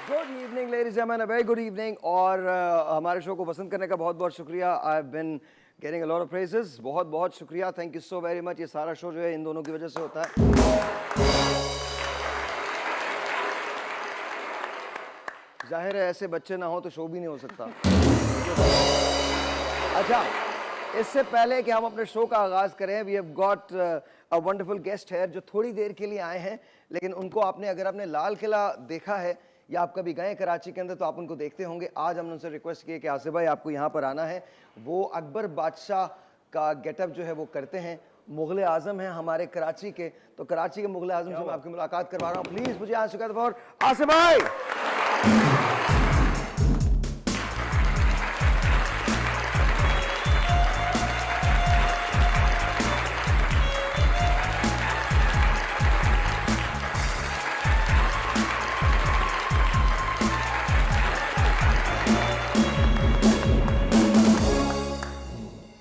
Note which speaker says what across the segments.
Speaker 1: Good evening ladies and very good evening. और हमारे show को पसंद करने का बहुत बहुत शुक्रिया। I have been getting a lot of praises. बहुत बहुत शुक्रिया, thank you so very much. ये सारा शो जो है इन दोनों की वजह से होता है। जाहिर है ऐसे बच्चे ना हो तो शो भी नहीं हो सकता। अच्छा, इससे पहले कि हम अपने शो का आगाज करें, we have got a wonderful guest है जो थोड़ी देर के लिए आए हैं, लेकिन उनको आपने अगर आपने लाल किला देखा है या आप कभी गए कराची के अंदर तो आप उनको देखते होंगे। आज हमने उनसे रिक्वेस्ट की कि आसिफ भाई आपको यहाँ पर आना है। वो अकबर बादशाह का गेटअप जो है वो करते हैं। मुगल आजम हैं हमारे कराची के, तो कराची के मुगल आजम से मैं आपकी मुलाकात करवा रहा हूँ। प्लीज मुझे यहाँ शुक्रिया फॉर आसिफ भाई।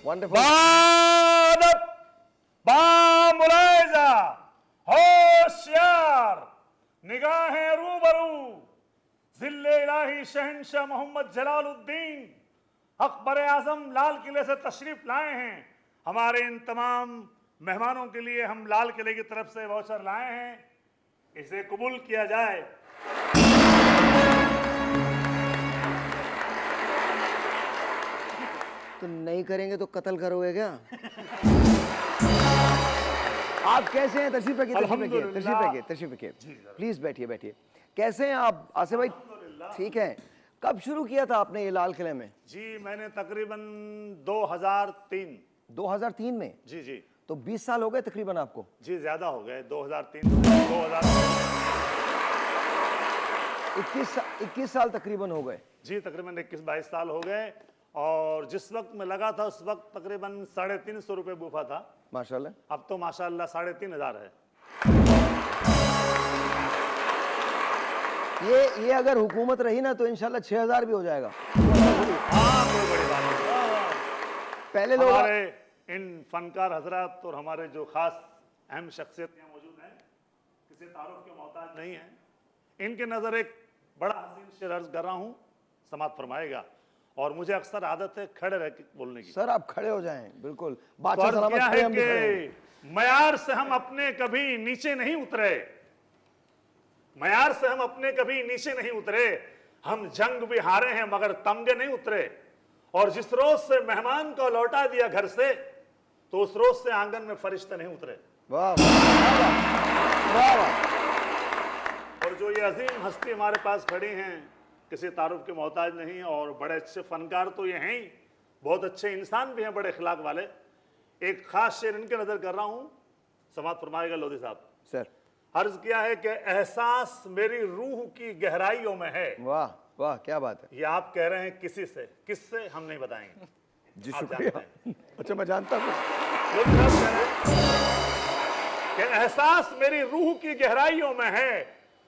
Speaker 1: Wonderful.
Speaker 2: बामुलाइजा, होशियार, निगाहें रूबरू, जिल्ले इलाही शहंशाह मोहम्मद जलालुद्दीन अकबर आजम लाल किले से तशरीफ लाए हैं। हमारे इन तमाम मेहमानों के लिए हम लाल किले की तरफ से वाउचर लाए हैं, इसे कबूल किया जाए।
Speaker 1: तो नहीं करेंगे तो कत्ल करोगे क्या? आप कैसे हैं? तशरीफ रखिए, तशरीफ रखिए, तशरीफ रखिए, तशरीफ रखिए। प्लीज बैठिए, बैठिए। कैसे हैं आप आसिफ भाई? ठीक है। कब शुरू किया था आपने ये लाल किले में?
Speaker 2: जी मैंने तकरीबन 2003।
Speaker 1: 2003 में?
Speaker 2: जी जी।
Speaker 1: तो 20 साल हो गए तकरीबन आपको?
Speaker 2: जी ज्यादा हो गए। 2003
Speaker 1: 21 साल तकरीबन हो गए।
Speaker 2: जी तकरीबन 21-22 साल हो गए। और जिस वक्त मैं लगा था उस वक्त तकरीबन 350 रुपए बूफा था।
Speaker 1: माशाल्लाह।
Speaker 2: अब तो माशाल्लाह 3500 है।
Speaker 1: ये अगर हुकूमत रही ना तो इंशाल्लाह 6000 भी हो जाएगा।
Speaker 2: हाँ कोई बड़ी बात नहीं।
Speaker 1: पहले लोग
Speaker 2: हमारे इन फनकार हजरात और हमारे जो खास अहम शख्सियत यहाँ मौजूद हैं, किसी तारुफ के मोहताज नहीं है। इनके नजर एक बड़ा हसीन शेर अर्ज कर रहा हूँ, समात फरमाएगा। और मुझे अक्सर आदत है खड़े रह के बोलने की।
Speaker 1: सर आप खड़े हो जाएं, बिल्कुल।
Speaker 2: बादशाह सलामत खड़े हम भी खड़े हैं। मयार से हम अपने कभी नीचे नहीं उतरे, मयार से हम अपने कभी नीचे नहीं उतरे। हम जंग भी हारे हैं मगर तमगे नहीं उतरे। और जिस रोज से मेहमान को लौटा दिया घर से, तो उस रोज से आंगन में फरिश्ते नहीं उतरे।
Speaker 1: वाह वाह वाह।
Speaker 2: और जो ये अजीम हस्ती हमारे पास खड़ी हैं, किसी तारुफ के मोहताज नहीं, और बड़े अच्छे फनकार तो ये हैं ही, बहुत अच्छे इंसान भी हैं, बड़े अखलाक वाले। एक खास शेर इनके नजर कर रहा हूं, समात फरमाएगा लोधी साहब।
Speaker 1: सर
Speaker 2: अर्ज किया है कि एहसास मेरी रूह की गहराइयों में है।
Speaker 1: वाह वाह, क्या बात है।
Speaker 2: ये आप कह रहे हैं किसी से, किससे हम नहीं बताएंगे।
Speaker 1: जी
Speaker 2: आप
Speaker 1: शुक्रिया।
Speaker 2: जानते हैं।
Speaker 1: अच्छा मैं जानता हूँ।
Speaker 2: लोधी साहब कह रहे हैं कि एहसास मेरी रूह की गहराइयों में है,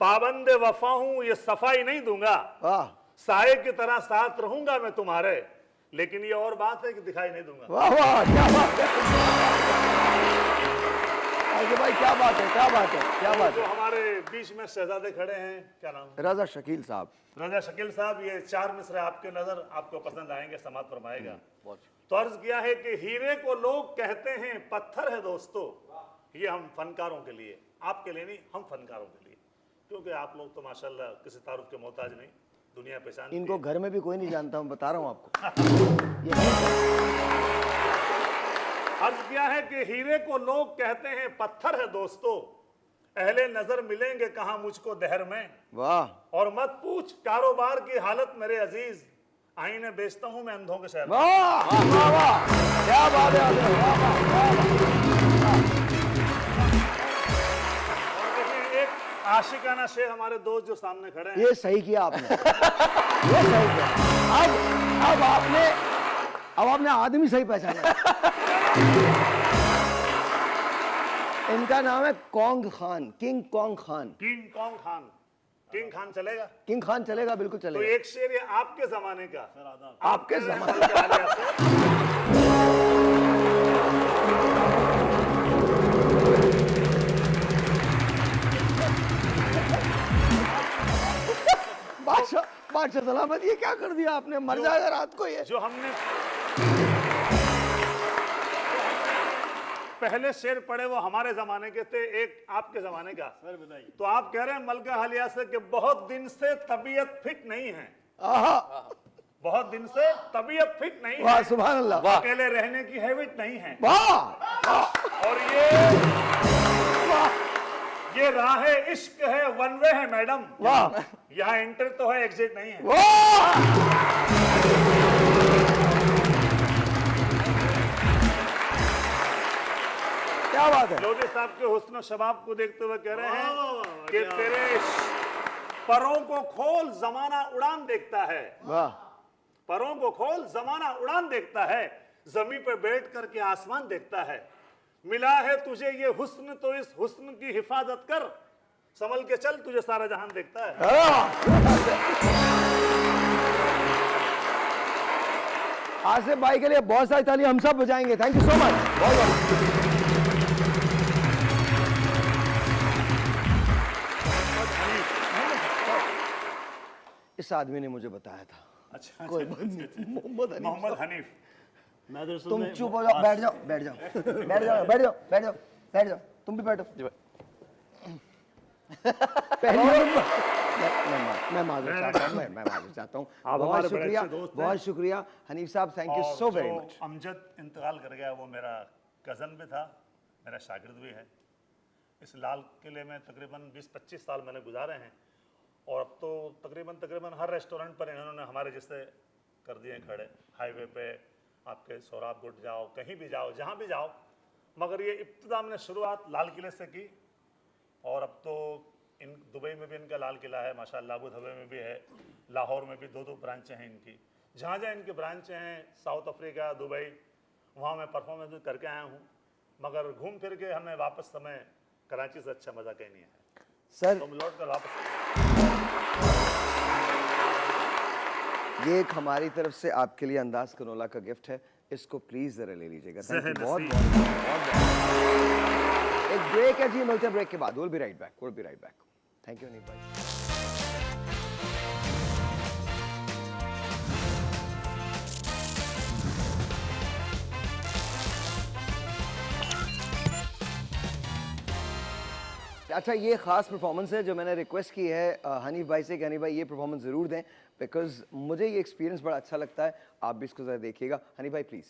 Speaker 2: पाबंदे वफा हूं ये सफाई नहीं दूंगा।
Speaker 1: वाह
Speaker 2: साये की तरह साथ रहूंगा मैं तुम्हारे, लेकिन ये और बात है कि दिखाई नहीं दूंगा।
Speaker 1: वाह वाह, क्या बात है भाई, क्या बात है, क्या बात है, क्या बात
Speaker 2: जो
Speaker 1: है।
Speaker 2: हमारे बीच में शहजादे खड़े हैं, क्या नाम है?
Speaker 1: रजा शकील साहब।
Speaker 2: रजा शकील साहब, ये 4 मिसरे आपके नजर आपको पसंद आएंगे, समात फरमाएगा। तो अर्ज किया है कि हीरे को लोग कहते हैं पत्थर है दोस्तों, ये हम फनकारों के लिए, आपके लिए नहीं, हम फनकारों के लिए, क्योंकि आप लोग तो माशाल्लाह किसी तारुफ के मोहताज नहीं, दुनिया पहचान।
Speaker 1: इनको घर में भी कोई नहीं जानता, मैं बता रहा हूँ आपको।
Speaker 2: अर्ज किया है कि हीरे को लोग कहते हैं पत्थर है दोस्तों, अहले नजर मिलेंगे कहां मुझको दहर में।
Speaker 1: वाह।
Speaker 2: और मत पूछ कारोबार की हालत मेरे अजीज, आईने बेचता हूं मैं अंधों के शहर में।
Speaker 1: वाह वाह वाह, क्या बात है। वाह वाह।
Speaker 2: एक आशिकाना शेर हमारे दोस्त जो सामने खड़े हैं,
Speaker 1: ये सही किया आपने, ये सही किया। अब आपने आदमी सही पहचाना। इनका नाम है Kong Khan, king Kong Khan.
Speaker 2: King Kong Khan, king Khan चलेगा?
Speaker 1: किंग खान चलेगा, बिल्कुल
Speaker 2: तो
Speaker 1: चलेगा।
Speaker 2: एक शेर ये आपके जमाने का,
Speaker 1: आपके जमाने बादशाह बादशाह सलामत, ये क्या कर दिया आपने? मर जाएगा रात को ये।
Speaker 2: जो हमने पहले शेर पढ़े वो हमारे जमाने के थे, एक आपके जमाने का।
Speaker 3: सर बताइए।
Speaker 2: तो आप कह रहे हैं मलका हलिया से कि बहुत दिन से तबीयत फिट नहीं है,
Speaker 1: आहा,
Speaker 2: बहुत दिन से तबीयत फिट नहीं
Speaker 1: वाह
Speaker 2: है,
Speaker 1: सुभान अल्लाह,
Speaker 2: अकेले रहने की हैबिट नहीं है।
Speaker 1: वाह
Speaker 2: और ये राह इश्क है, वन वे है मैडम।
Speaker 1: वाह
Speaker 2: यहाँ एंटर तो है, एग्जिट नहीं है।
Speaker 1: वाह। क्या बात है?
Speaker 2: लोधी साहब के हुस्न शबाब को देखते हुए कह रहे
Speaker 3: वाह,
Speaker 2: हैं
Speaker 3: वाह, वाह,
Speaker 2: कि
Speaker 3: क्या
Speaker 2: तेरे परों को खोल जमाना उड़ान देखता है,
Speaker 1: वाह,
Speaker 2: परों को खोल जमाना उड़ान देखता है, जमीन पे बैठ करके आसमान देखता है। मिला है तुझे ये हुस्न तो इस हुस्न की हिफाजत कर, संभल के चल तुझे सारा जहान देखता है।
Speaker 1: आसिफ भाई के लिए बहुत सारी ताली हम सब बजाएंगे। Thank you so much. बहुत बहुत इस आदमी ने मुझे बताया था।
Speaker 2: अच्छा,
Speaker 1: कोई बात नहीं, मोहम्मद हनीफ
Speaker 2: मोहम्मद
Speaker 1: साहब।
Speaker 2: हनीफ।
Speaker 3: मैं दरअसल
Speaker 1: तुम
Speaker 3: में-
Speaker 1: चुप हो जाओ, बैठ जाओ, बैठ जाओ, बैठ जाओ, बैठ जाओ, बैठ जाओ, बैठ जाओ, तुम भी बैठो। पहली मैं माजूर चाहता हूँ, मैं माजूर चाहता हूँ।
Speaker 2: आप
Speaker 1: बहुत
Speaker 2: हमारे बड़े
Speaker 1: शुक्रिया,
Speaker 2: अच्छे दोस्त हैं।
Speaker 1: बहुत शुक्रिया हनीफ साहब, थैंक यू
Speaker 2: और
Speaker 1: सो वेरी
Speaker 2: जो
Speaker 1: मच।
Speaker 2: अमजद इंतकाल कर गया वो मेरा कज़न भी था, मेरा शागिर्द भी है। इस लाल किले में तकरीबन 20-25 साल मैंने गुजारे हैं और अब तो तकरीबन हर रेस्टोरेंट पर इन्होंने हमारे जैसे कर दिए खड़े। हाईवे पे आपके सोराब गुट जाओ, कहीं भी जाओ, जहाँ भी जाओ। मगर ये इब्तिदा हमने शुरुआत लाल किले से की और अब तो इन दुबई में भी इनका लाल किला है माशाल्लाह, अबू धाबी में भी है, लाहौर में भी 2-2 ब्रांचें हैं इनकी। जहाँ जहाँ इनकी ब्रांचें हैं, साउथ अफ्रीका, दुबई, वहाँ मैं परफॉर्मेंस भी करके आया हूँ। मगर घूम फिर के हमें वापस समय कराची से अच्छा मज़ा कहीं नहीं है।
Speaker 1: सर
Speaker 2: तुम लौट कर वापस
Speaker 1: ये एक हमारी तरफ से आपके लिए अंदाज कनोला का गिफ्ट है, इसको प्लीज जरा ले लीजिएगा। थैंक यू, बहुत बहुत बहुत बहुत। एक ब्रेक है जी, मिलते हैं ब्रेक के बाद। Will be right back. Thank you Hanif भाई। अच्छा, ये खास परफॉर्मेंस है जो मैंने रिक्वेस्ट की है हनीफ भाई से कि हनीफ भाई ये परफॉर्मेंस ज़रूर दें, बिकॉज मुझे ये एक्सपीरियंस बड़ा अच्छा लगता है। आप भी इसको ज़रा देखिएगा। हनीफ भाई प्लीज़।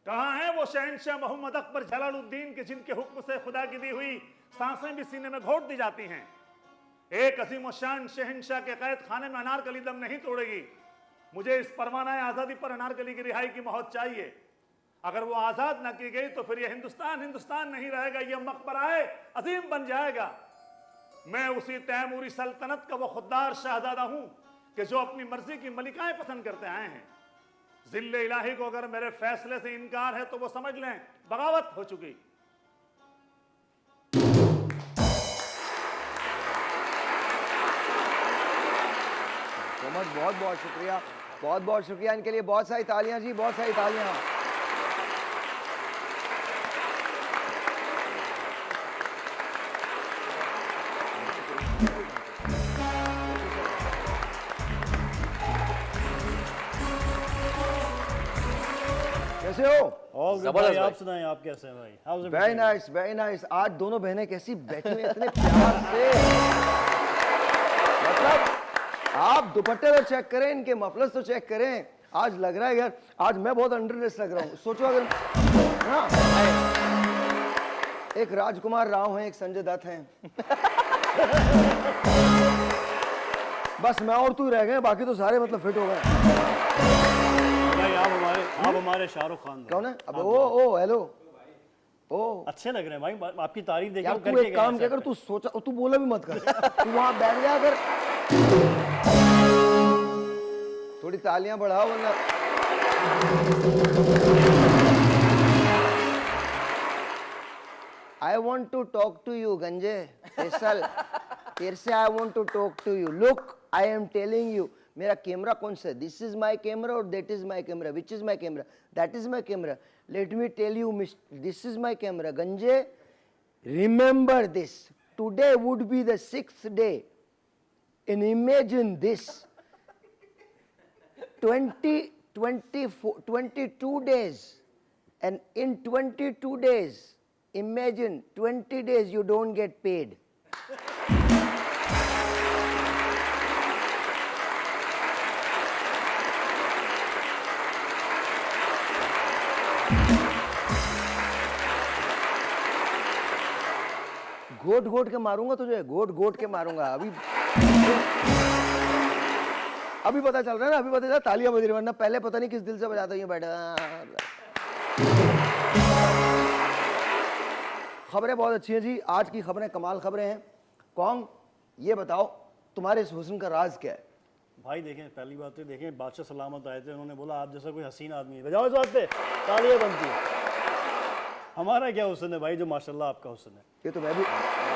Speaker 2: कहाँ हैं वो शहंशाह मोहम्मद अकबर जलालुद्दीन के जिनके हुक्म से खुदा की दी हुई सांसें भी सीने में घोट दी जाती हैं। एक अजीम शान शहंशाह के कैद खाने में अनारकली दम नहीं तोड़ेगी। मुझे इस परवाना आज़ादी पर अनारकली की रिहाई की मौत चाहिए। अगर वो आज़ाद न की गई तो फिर ये हिंदुस्तान हिंदुस्तान नहीं रहेगा, ये मकबराए अजीम बन जाएगा। मैं उसी तैमूरी सल्तनत का वो खुददार शहजादा हूं कि जो अपनी मर्जी की मलिकाएं पसंद करते आए हैं। जिल्ले इलाही को अगर मेरे फैसले से इनकार है तो वो समझ लें बगावत हो चुकी।
Speaker 1: बहुत बहुत शुक्रिया, बहुत बहुत शुक्रिया। इनके लिए बहुत सारी तालियां जी, बहुत सारी तालियां। कैसे हो?
Speaker 3: भाई आप सुनाएं, आप कैसे हैं भाई? How's everything?
Speaker 1: Very nice, very nice. आज दोनों बहनें कैसी बैठी हुई हैं, इतने प्यार से। मतलब आप दुपट्टे तो चेक करें, इनके मफलर्स तो चेक करें। आज लग रहा है यार, आज मैं बहुत अंडर ड्रेस लग रहा हूँ। सोचो अगर हाँ, एक राजकुमार राव हैं, एक संजय दत्त हैं। बस मैं और तू ही रह गए, बाकी तो सारे मतलब फिट हो गए।
Speaker 3: भाई आप हमारे शाहरुख खान
Speaker 1: कौन है? अब ओ हेलो ओ
Speaker 3: अच्छे लग रहे हैं भाई, आपकी तारीफ देखिए।
Speaker 1: यार
Speaker 3: वो
Speaker 1: तू
Speaker 3: करके
Speaker 1: एक काम
Speaker 3: गए
Speaker 1: क्या
Speaker 3: हैं
Speaker 1: कर, तू सोचा, तू बोला भी मत कर, तू वहां बैठ जा कर। थोड़ी तालियां बढ़ाओ वरना। I want to talk to you गंजे फैसल, तेरे से I want to talk to you. Look I am telling you, मेरा कैमरा कौन सा है? दिस इज माई कैमरा और that is my camera. Which is my camera? That is my camera. Let me tell you, this is my camera गंजे। Remember this, today would be the 6th day And imagine this. 22 days. And in 22 days, imagine 20 days you don't get paid. घोट घोट के मारूंगा तुझे, घोट घोट के मारूंगा। अभी पता चल रहा है ना, अभी पता चल रहा है, तालियां बज रही, वरना पहले पता नहीं किस दिल से बजाता हूँ बैठा। खबरें बहुत अच्छी हैं जी, आज की खबरें कमाल खबरें हैं। कौन, ये बताओ तुम्हारे इस हुस्न का राज क्या है?
Speaker 3: भाई देखें, पहली बात तो देखें, बादशाह सलामत आए थे, उन्होंने बोला आप जैसा कोई हसीन आदमी है, बजाओ इस वास्ते, तालियां बनती हैं। हमारा क्या हुस्न है भाई, जो माशाल्लाह आपका हुस्न है।
Speaker 1: ये तो मैं भी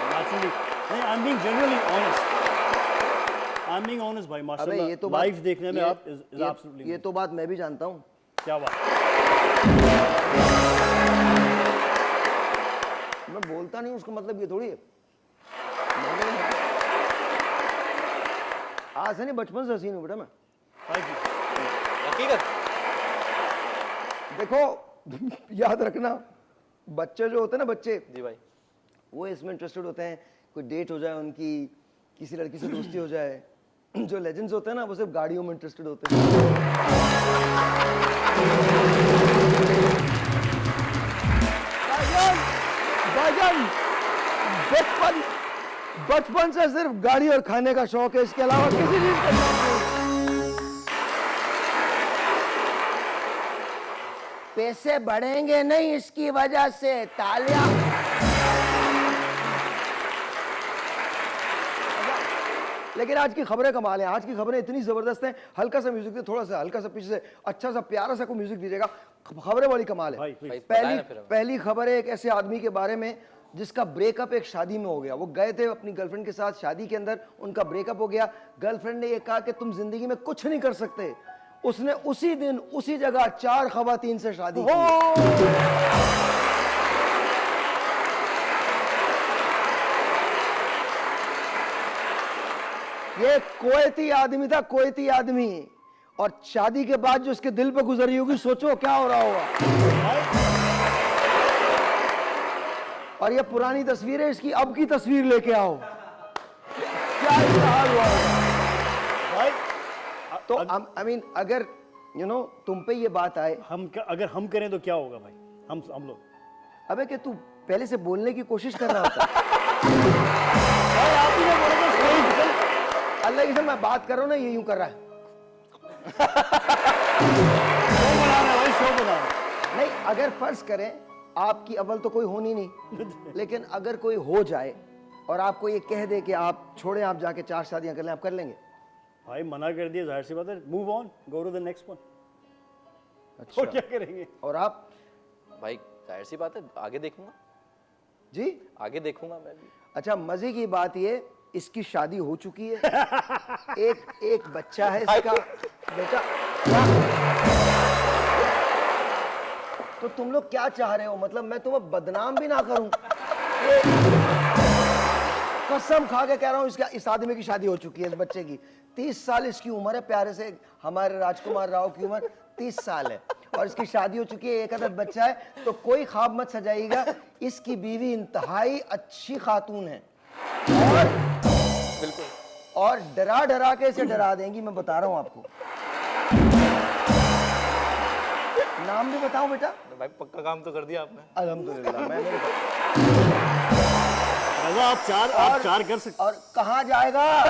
Speaker 3: Naturally, नहीं, I'm being genuinely honest. I'm being honest भाई,
Speaker 1: अबे
Speaker 3: माशाल्लाह
Speaker 1: ये तो
Speaker 3: लाइव देखने में आप is
Speaker 1: ये
Speaker 3: absolutely
Speaker 1: तो बात मैं भी जानता हूँ।
Speaker 3: क्या बात।
Speaker 1: मैं बोलता नहीं उसका मतलब ये थोड़ी है। आज से नहीं, बचपन से हसीन हूँ बेटा मैं।
Speaker 3: Thank you.
Speaker 4: हकीकत
Speaker 1: देखो याद रखना, बच्चे जो होते हैं ना, बच्चे
Speaker 4: जी भाई,
Speaker 1: वो इसमें इंटरेस्टेड होते हैं, कोई डेट हो जाए उनकी, किसी लड़की से दोस्ती हो जाए। जो लेजेंड्स होते हैं ना, वो सिर्फ गाड़ियों में इंटरेस्टेड होते हैं। भाईजान, बचपन बचपन से सिर्फ गाड़ी और खाने का शौक है, इसके अलावा किसी चीज का शौक नहीं। पैसे बढ़ेंगे नहीं इसकी वजह से, तालियां। लेकिन आज की खबरें कमाल हैं, आज की खबरें इतनी जबरदस्त हैं। हल्का सा म्यूजिक दे, थोड़ा सा हल्का सा पीछे से अच्छा सा प्यारा सा कोई म्यूजिक दीजिएगा। खबरें वाली कमाल है।
Speaker 3: भाई, please।
Speaker 4: बताएं ना फिर हमें।
Speaker 1: पहली खबर है एक ऐसे आदमी के बारे में जिसका ब्रेकअप एक शादी में हो गया। वो गए थे अपनी गर्लफ्रेंड के साथ शादी के अंदर, उनका ब्रेकअप हो गया। गर्लफ्रेंड ने ये कहा कि तुम जिंदगी में कुछ नहीं कर सकते। उसने उसी दिन उसी जगह 4 खवातीन से शादी की। ये कोयती आदमी था, कोयती आदमी। और शादी के बाद जो उसके दिल पे गुजरी होगी, सोचो क्या हो रहा होगा। और ये पुरानी तस्वीर है, इसकी अब की तस्वीर लेके आओ, क्या इसका हाल हुआ होगा।
Speaker 3: भाई
Speaker 1: तो आई मीन अगर तुम पे ये बात आए,
Speaker 3: अगर हम करें तो क्या होगा भाई, हम लोग।
Speaker 1: अबे कि तू पहले से बोलने की कोशिश कर रहा होता।
Speaker 3: भाई आप ही ने बोला था सही।
Speaker 1: अल्लाह की कसम, मैं बात कर रहा हूँ ना, ये यूं कर रहा है।
Speaker 3: शो बना रहा है भाई, शो बना रहा है।
Speaker 1: नहीं, अगर फर्ज करें आपकी अव्वल तो कोई होनी नहीं, लेकिन अगर कोई हो जाए और आपको ये कह दे कि आप छोड़ें, आप जाके 4 शादियां कर लें, आप कर लेंगे?
Speaker 3: भाई मना कर दिया, जाहिर सी बात है, move on, go to the next one.
Speaker 1: अच्छा,
Speaker 3: और क्या करेंगे।
Speaker 1: और आप?
Speaker 4: भाई जाहिर सी बात है, आगे देखूंगा
Speaker 1: जी,
Speaker 4: आगे देखूंगा मैं भी।
Speaker 1: अच्छा, मजे की बात ये, इसकी शादी हो चुकी है, एक बच्चा है इसका। बेटा तो तुम लोग क्या चाह रहे हो? मतलब मैं तुम्हें बदनाम भी ना करूं, कसम खा के कह रहा हूं, इस आदमी की शादी हो चुकी है, इस बच्चे की। 30 साल इसकी उम्र है, प्यारे से हमारे राजकुमार राव की उम्र 30 साल है, और इसकी शादी हो चुकी है, एक अदद बच्चा है। तो कोई ख्वाब मत सजाइएगा, इसकी बीवी इंतहाई अच्छी खातून है, और
Speaker 4: बिल्कुल।
Speaker 1: और डरा डरा के इसे डरा देंगी, मैं बता रहा हूं आपको। नाम भी बताऊं बेटा?
Speaker 4: भाई पक्का काम तो कर दिया आपने।
Speaker 1: अल्हम्दुलिल्लाह, मैं मेरे
Speaker 3: रजा, आप चार कर सकते।
Speaker 1: और कहाँ जाएगा?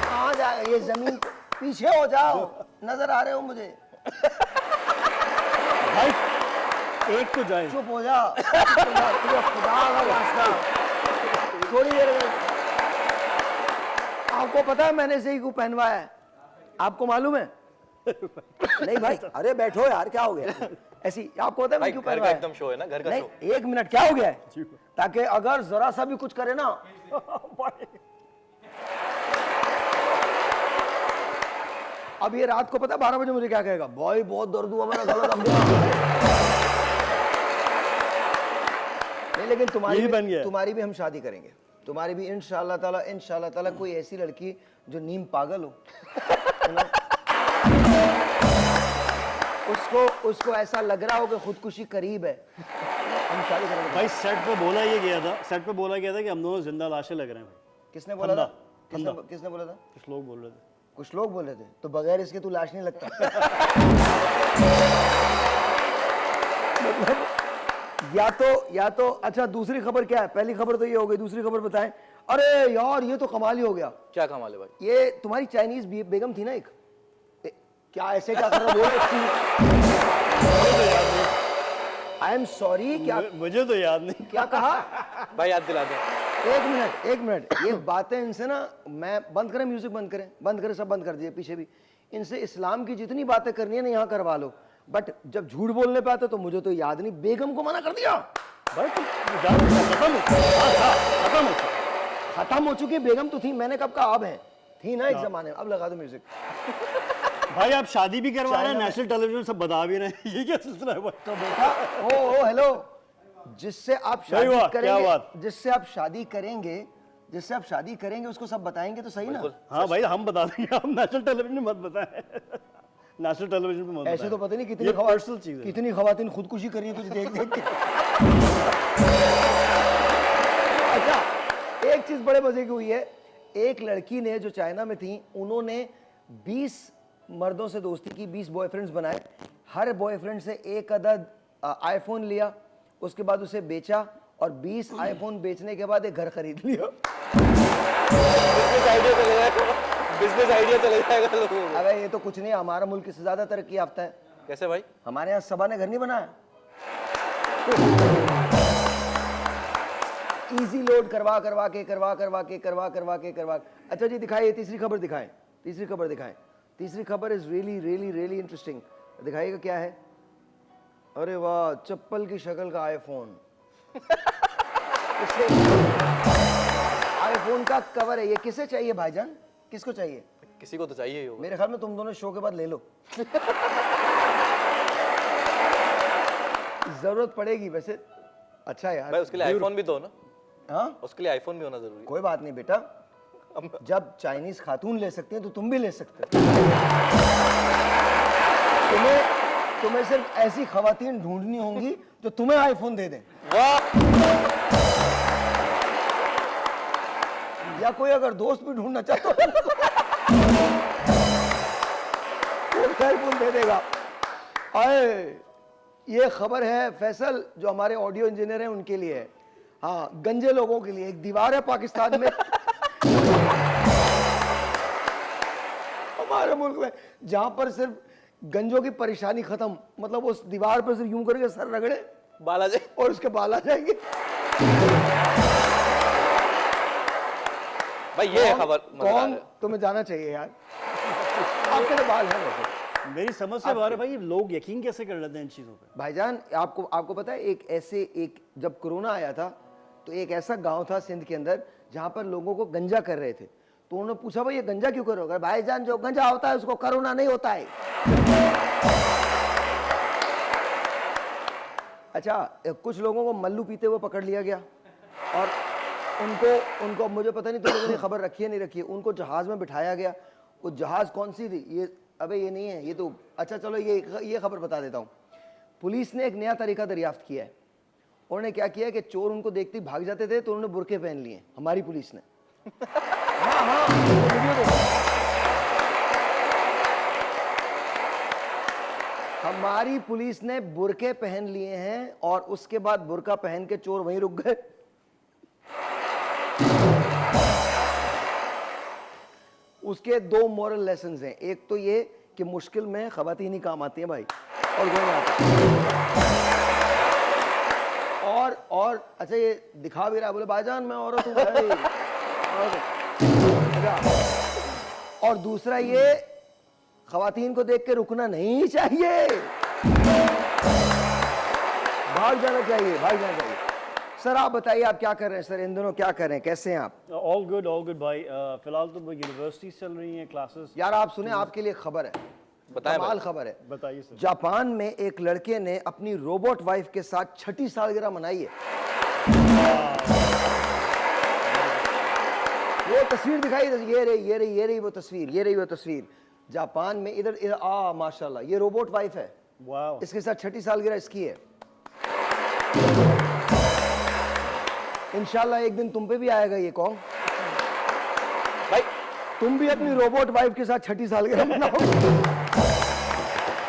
Speaker 1: कहाँ जाएगा? ये जमीन, पीछे हो जाओ, नजर आ रहे हो मुझे।
Speaker 3: भाई एक तो जाए।
Speaker 1: चुप हो जा, तुझे खुदा का वास्ता, थोड़ी देर में। आपको पता है मैंने इसे क्यों पहनवाया है? आपको मालूम है? नहीं भाई, अरे बैठो यार, क्या हो गया? ऐसी आपको पता है मैं
Speaker 4: भाई
Speaker 1: क्यों
Speaker 4: घर का
Speaker 1: पहनवाया?
Speaker 4: एकदम शो है ना, घर का
Speaker 1: नहीं,
Speaker 4: शो।
Speaker 1: 1 मिनट, क्या हो गया है? ताकि अगर जरा सा भी कुछ करे ना, अब ये रात को पता है 12 बजे मुझे क्या कहेगा? भाई बहुत दर्द हुआ, मेरा गला दब गया। नहीं, लेकिन
Speaker 3: यही बन गया।
Speaker 1: तुम्हारी भी हम शादी करेंगे, तुम्हारी भी इंशाल्लाह ताला कोई ऐसी लड़की जो नीम पागल हो है ना? उसको ऐसा लग रहा हो कि खुदकुशी करीब है, हम शादी करेंगे।
Speaker 3: भाई सेट पे बोला गया था कि हम दोनों जिंदा लाशें लग रहे हैं भाई।
Speaker 1: किसने बोला था?
Speaker 3: फंदा।
Speaker 1: किसने बोला था?
Speaker 3: कुछ लोग बोल रहे थे।
Speaker 1: कुछ लोग बोले थे, तो बगैर इसके तू लाश नहीं लगता। मतलब या तो अच्छा, दूसरी खबर क्या है? पहली खबर तो ये हो गई, दूसरी खबर बताएं। अरे यार ये तो कमाल ही हो गया।
Speaker 4: क्या कमाल है भाई?
Speaker 1: ये तुम्हारी चाइनीज बेगम थी ना एक, क्या ऐसे क्या कर रहा हो? आई एम सॉरी, क्या
Speaker 3: मुझे तो याद नहीं।
Speaker 1: क्या कहा?
Speaker 4: भाई याद दिला दो।
Speaker 1: एक मिनट ये बातें इनसे ना, मैं बंद करें, म्यूजिक बंद करें, सब बंद कर दिए पीछे भी। इनसे इस्लाम की जितनी बातें करनी है ना यहाँ करवा लो, बट जब झूठ बोलने पे आते तो मुझे तो याद नहीं। बेगम को मना कर दिया
Speaker 3: भाई तुम
Speaker 1: खत्म हो चुकी बेगम तो थी, मैंने कब कहा अब है, थी ना एक जमाने में। अब लगा दो म्यूजिक।
Speaker 3: भाई आप शादी भी करवा रहे हैं, नेशनल टेलीविजन सब बता भी रहे हैं, ये क्या सिलसिला है भाई?
Speaker 1: तो बेटा ओ हेलो, जिससे आप
Speaker 3: सही
Speaker 1: शादी
Speaker 3: हुआ, क्या
Speaker 1: करेंगे,
Speaker 3: बात?
Speaker 1: जिससे आप शादी करेंगे उसको सब बताएंगे तो सही ना।
Speaker 3: हाँ भाई हम बता देंगे, हम नेशनल टेलीविजन मत बताएं। नेशनल टेलीविजन पे मत
Speaker 1: ऐसे
Speaker 3: बताएं।
Speaker 1: तो पता नहीं
Speaker 3: ये पर्सनल चीज है।
Speaker 1: कितनी खवातीन खुदकुशी कर रही है तुझे देख देख के। अच्छा एक चीज बड़े मजे की हुई है, एक लड़की ने जो चाइना में थी, उन्होंने 20 मर्दों से दोस्ती की, 20 बॉयफ्रेंड्स बनाए, हर बॉयफ्रेंड से एक अदद आईफोन लिया, उसके बाद उसे बेचा और 20 आईफोन बेचने के बाद एक घर खरीद लिया।
Speaker 4: बिजनेस आइडिया चले जाएगा लोगों को।
Speaker 1: अबे ये तो कुछ नहीं, हमारा मुल्क इससे ज्यादा तरक्की याफ्ता है।
Speaker 4: कैसे भाई?
Speaker 1: हमारे यहाँ सबा ने घर नहीं बनाया, इजी लोड करवा के। अच्छा जी दिखाइए तीसरी खबर दिखाएं। तीसरी खबर इज रियली इंटरेस्टिंग। दिखाइएगा क्या है? अरे वाह, चप्पल की शक्ल का आईफोन। आईफोन का कवर है ये। किसे चाहिए भाईजान, किसको चाहिए?
Speaker 4: किसी को तो चाहिए ही होगा।
Speaker 1: मेरे ख्याल में तुम दोनों शो के बाद ले लो। जरूरत पड़ेगी वैसे। अच्छा यार
Speaker 4: भाई उसके लिए आईफोन भी तो हो ना।
Speaker 1: हाँ
Speaker 4: उसके लिए आईफोन भी होना जरूरी है।
Speaker 1: कोई बात नहीं बेटा, जब चाइनीज खातून ले सकते हैं तो तुम भी ले सकते हो। तुम्हें सिर्फ ऐसी खवातीन ढूंढनी होंगी जो तुम्हें आईफोन दे दें, या कोई अगर दोस्त भी ढूंढना चाहता हो वो आईफोन दे देगा। आए ये खबर है फैसल, जो हमारे ऑडियो इंजीनियर हैं उनके लिए है। हाँ, गंजे लोगों के लिए एक दीवार है पाकिस्तान में हमारे मुल्क में, जहां पर सिर्फ गंजों की परेशानी खत्म, मतलब उस दीवार पर सिर्फ यूं करके सर रगड़े
Speaker 4: बालाजी
Speaker 1: और उसके बाल आ जाएंगे।
Speaker 4: भाई ये खबर
Speaker 1: कौन तुम्हें जाना चाहिए यार, आपके तो बाल हैं वैसे।
Speaker 3: मेरी समझ से बाहर है भाई, लोग यकीन कैसे कर लेते हैं इन चीजों पे?
Speaker 1: भाईजान आपको पता है, एक जब कोरोना आया था तो एक ऐसा गांव था सिंध के अंदर जहां पर लोगों को गंजा कर रहे थे, तो उन्होंने पूछा भाई ये गंजा क्यों कर रहे हो? भाईजान जो गंजा होता है उसको कोरोना नहीं होता है। अच्छा कुछ लोगों को मल्लू पीते हुए पकड़ लिया गया और उनको मुझे पता नहीं तुम लोगों ने खबर रखी है नहीं रखी है, उनको जहाज में बिठाया गया। वो जहाज कौन सी थी ये? अबे ये नहीं है, ये तो अच्छा चलो ये खबर बता देता हूँ। पुलिस ने एक नया तरीका दरियाफ्त किया है। उन्होंने क्या किया कि चोर उनको देखते ही भाग जाते थे तो उन्होंने बुरके पहन लिए, हमारी पुलिस ने। हाँ वीडियो देखो। हमारी पुलिस ने बुरके पहन लिए हैं और उसके बाद बुरका पहन के चोर वहीं रुक गए। उसके 2 मॉरल लेसन्स हैं। एक तो ये कि मुश्किल में खवातीन ही काम आती हैं भाई, और कोई नहीं आता। और अच्छा ये दिखा भी रहा, बोले भाईजान मैं औरत हूँ भाई। और दूसरा ये, खवातीन को देख के रुकना नहीं चाहिए, भाग जाना चाहिए। सर आप बताइए आप क्या कर रहे हैं सर, इन दिनों क्या कर रहे हैं, कैसे हैं आप?
Speaker 3: ऑल गुड भाई। फिलहाल तो यूनिवर्सिटी चल रही है, क्लासेस।
Speaker 1: यार आप सुने, आपके लिए खबर है,
Speaker 4: बताएं
Speaker 1: कमाल खबर है।
Speaker 3: बताइए सर।
Speaker 1: जापान में एक लड़के ने अपनी रोबोट वाइफ के साथ 6ठी सालगिरह मनाई है। वो तस्वीर दिखाई, ये रही ये रही ये रही वो तस्वीर, ये रही वो तस्वीर। जापान में इधर इधर माशाल्लाह, ये रोबोट वाइफ है,
Speaker 3: वाह,
Speaker 1: इसके साथ 6ठी सालगिरह इसकी है। इंशाल्लाह एक दिन तुम पे भी आएगा ये कॉन्ग,
Speaker 4: भाई
Speaker 1: तुम भी अपनी रोबोट वाइफ के साथ 6ठी सालगिरह मनाओ।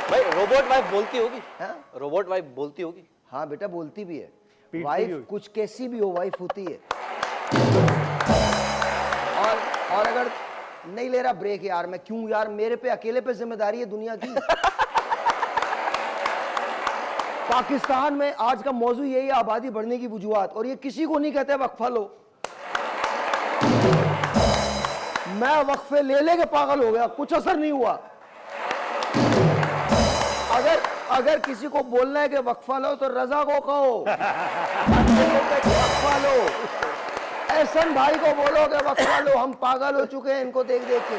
Speaker 4: भाई रोबोट वाइफ बोलती होगी,
Speaker 1: हाँ?
Speaker 4: रोबोट वाइफ बोलती होगी।
Speaker 1: हाँ बेटा बोलती भी है,
Speaker 3: पीटती भी
Speaker 1: वाइफ
Speaker 3: होगी।
Speaker 1: कुछ कैसी भी हो वाइफ होती है। और अगर नहीं ले रहा ब्रेक यार, मैं क्यों यार, मेरे पे अकेले पे जिम्मेदारी है दुनिया की। पाकिस्तान में आज का मौजू यही है, आबादी बढ़ने की वजूहात, और ये किसी को नहीं कहते वक्फा लो। मैं वक्फे ले के पागल हो गया, कुछ असर नहीं हुआ। अगर किसी को बोलना है कि वक्फा लो तो रजा को कहो, वक्फा लो। एहसन भाई को बोलो कि वक्फा लो, हम पागल हो चुके हैं इनको देख देख के।